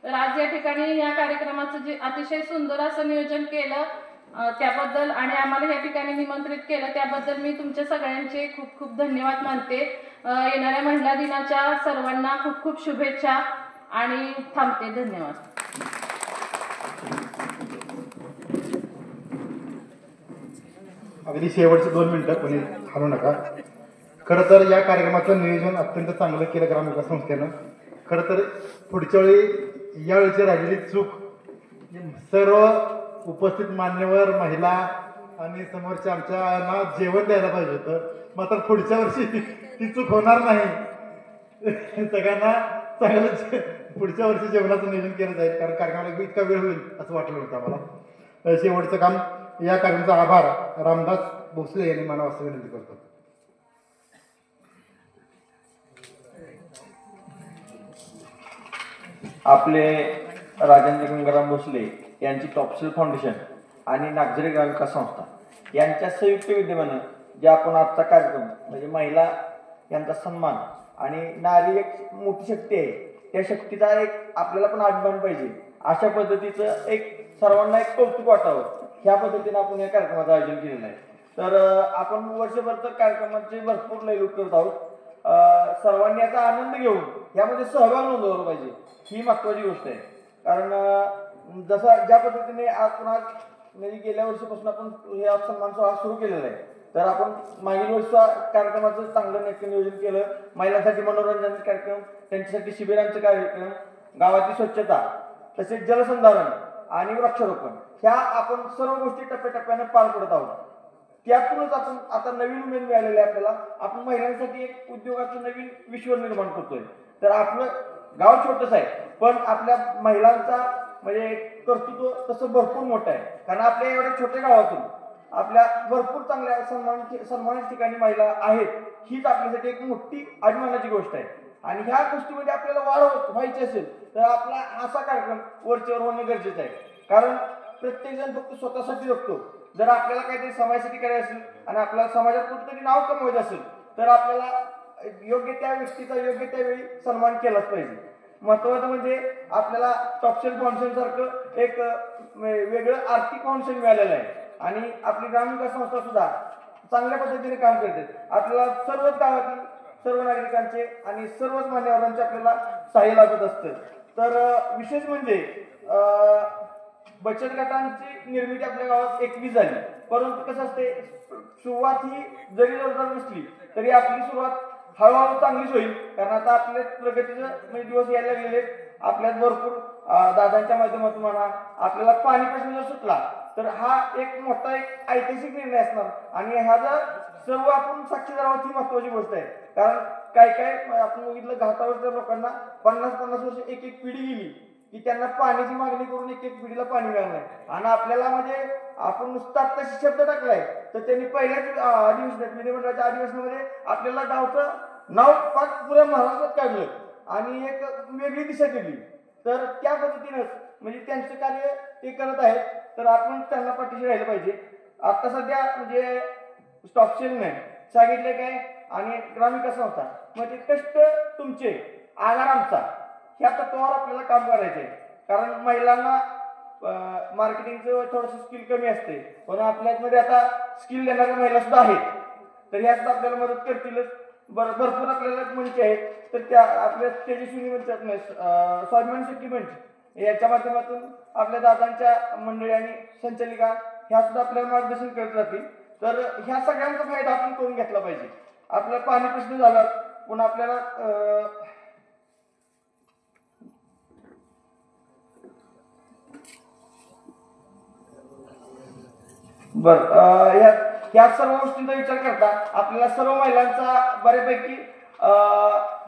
तर आज या ठिकाणी या कार्यक्रमाचं जे अतिशय सुंदर असं नियोजन केलं त्याबद्दल आणि आम्हाला या ठिकाणी निमंत्रित केलं त्याबद्दल मी तुमच्या सगळ्यांचे खूप खूप धन्यवाद मानते. येणाऱ्या महिला दिनाच्या सर्वांना खूप खूप शुभेच्छा आणि थांबते. धन्यवाद. अगदी शेवटचे 2 मिनिटं कोणी हलू नका. खरं तर या कार्यक्रमाचं नियोजन अत्यंत चांगलं केलं ग्रामविकास संस्थेनं. खरं तर पुढच्या वेळी यावेळीची राहिलेली चूक सर्व उपस्थित मान्यवर महिला आणि समोरच्या आमच्याना जेवण द्यायला पाहिजे होतं, मात्र पुढच्या वर्षी ती चूक होणार नाही. सगळ्यांना चांगलं पुढच्या वर्षी जेवणाचं नियोजन केलं जाईल कारण कार्यक्रमाला इतका वेळ होईल असं वाटलं होतं आम्हाला. शेवटचं काम या कार्यक्रमाचा आभार रामदास भोसले यांनी मला असं विनंती करतो. आपले राजेंद्र गंगाराम भोसले यांची टॉपसेल फाउंडेशन आणि नागझरी ग्रामविकास संस्था यांच्या संयुक्त विद्यमानं जे आपण आजचा कार्यक्रम म्हणजे महिला यांचा सन्मान आणि नारी एक मोठी शक्ती आहे, त्या शक्तीचा एक आपल्याला पण अभिमान पाहिजे अशा पद्धतीचं एक सर्वांना एक कौतुक वाटावं ह्या पद्धतीने आपण या कार्यक्रमाचं आयोजन केलेलं आहे. तर आपण वर्षभर तर कार्यक्रमाचे भरपूर लयलूट करत आहोत. सर्वांनी याचा आनंद घेऊन यामध्ये सहभाग नोंदवला पाहिजे ही महत्त्वाची गोष्ट आहे. कारण जसा ज्या पद्धतीने आपण आज म्हणजे गेल्या वर्षीपासून आपण हे सन्मान सोहळा सुरू केलेला आहे तर आपण मागील वर्षी कार्यक्रमाचं चांगलं नक्की नियोजन केलं. महिलांसाठी मनोरंजन कार्यक्रम, त्यांच्यासाठी शिबिरांचे कार्यक्रम, गावाची स्वच्छता, तसेच जलसंधारण आणि वृक्षारोपण, ह्या आपण सर्व गोष्टी टप्प्याटप्प्याने पार पडत आहोत. त्यातूनच आपण आता नवीन उमेद मिळालेली आहे आपल्याला. आपण महिलांसाठी एक उद्योगाचं नवीन विश्व निर्माण करतोय. तर आपलं गाव छोटंच आहे, पण आपल्या महिलांचा म्हणजे कर्तृत्व तसं भरपूर मोठं आहे. कारण आपल्या एवढ्या छोट्या गावातून आपल्या भरपूर चांगल्या सन्मानित ठिकाणी महिला आहेत. हीच आपल्यासाठी एक मोठी अभिमानाची गोष्ट आहे. आणि ह्या गोष्टीमध्ये आपल्याला वाढ व्हायची असेल तर आपला असा कार्यक्रम वरचेवर होणं गरजेचं आहे. कारण प्रत्येक जण फक्त स्वतःसाठी जगतो. जर आपल्याला काहीतरी समाजासाठी करायचं असेल आणि आपल्याला समाजात कुठेतरी नाव कमवायचं असेल तर आपल्याला योग्य त्या व्यक्तीचा योग्य त्यावेळी सन्मान केलाच पाहिजे. महत्वाचं म्हणजे आपल्याला टॉपसेल फाउंडेशन सारखं एक वेगळं आर्थिक फाउंडेशन मिळालेलं आहे. आणि आपली ग्रामविकास संस्था सुद्धा चांगल्या पद्धतीने काम करते. आपल्याला सर्वच गावातील सर्व नागरिकांचे आणि सर्वच मान्यवरांचे आपल्याला सहाय्य लागत असतं. तर विशेष म्हणजे बचत गटांची निर्मिती आपल्या गावात 21 झाली. परंतु कसं असते, सुरुवात ही जरी जोरदार नसली तरी आपली सुरुवात हळूहळू चांगलीच होईल. कारण आता आपल्या प्रगतीचे म्हणजे दिवस यायला गेले. आपल्यात भरपूर दादांच्या माध्यमातून म्हणा आपल्याला पाणी प्रश्न जर सुटला तर हा एक मोठा एक ऐतिहासिक निर्णय असणार. आणि ह्याचा सर्व आपण साक्षीदार आहोत ही महत्वाची गोष्ट आहे. कारण काय आपण बघितलं घाटावरच्या लोकांना 50-50 वर्ष एक एक पिढी गेली की त्यांना पाण्याची मागणी करून एक एक पिढीला पाणी मिळालं नाही. आणि आपल्याला म्हणजे आपण नुसता आत्ताशी शब्द टाकलाय तर त्यांनी पहिल्याच अधिवेशनात विधिमंडळाच्या अधिवेशनामध्ये आपल्याला गावचं नाव पाक पुऱ्या महाराष्ट्रात काढलं आणि एक वेगळी दिशा दिली. तर त्या पद्धतीनंच म्हणजे त्यांचं कार्य ते करत आहेत. तर आपण त्यांना पाठीशी राहिलं पाहिजे. आता सध्या म्हणजे स्टॉपसेलने सांगितले काय आणि ग्रामविकास संस्था म्हणजे कष्ट तुमचे आधार आमचा ह्या तत्वावर आपल्याला काम करायचे. कारण महिलांना मार्केटिंगचं थोडंसं स्किल कमी असते, पण आपल्यामध्ये आता स्किल देणाऱ्या महिला सुद्धा आहेत. तर ह्या सुद्धा आपल्याला मदत करतीलच. भरपूर आपल्याला मंच आहेत. तर त्या आपल्या तेजस्विनी मंच, स्वाभिमान शक्ती मंच याच्या माध्यमातून आपल्या दादांच्या मंडळी आणि संचालिका ह्या सुद्धा आपल्याला मार्गदर्शन करत राहतील. तर ह्या सगळ्यांचा फायदा आपण करून घेतला पाहिजे. आपला पाणी प्रश्न झाला, पुन्हा आपल्याला ह्या सर्व गोष्टींचा विचार करता आपल्याला सर्व महिलांचा बऱ्यापैकी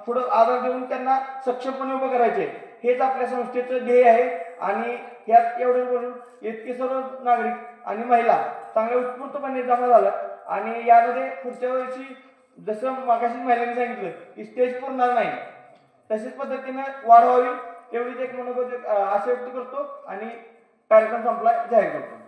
पुढं आधार देऊन त्यांना सक्षमपणे उभं करायचे हेच आपल्या संस्थेचं ध्येय आहे. आणि ह्यात एवढं बोलून इतके सर्व नागरिक आणि महिला चांगल्या उत्स्फूर्तपणे जमा झाल्या. आणि यामध्ये पुढच्या वर्षी जसं मागाशी महिलांनी सांगितलं की स्टेज पुरणार नाही, तशाच पद्धतीने वाढ व्हावी एवढीच एक मनोगत आशा व्यक्त करतो आणि कार्यक्रम संपला जाहीर करतो.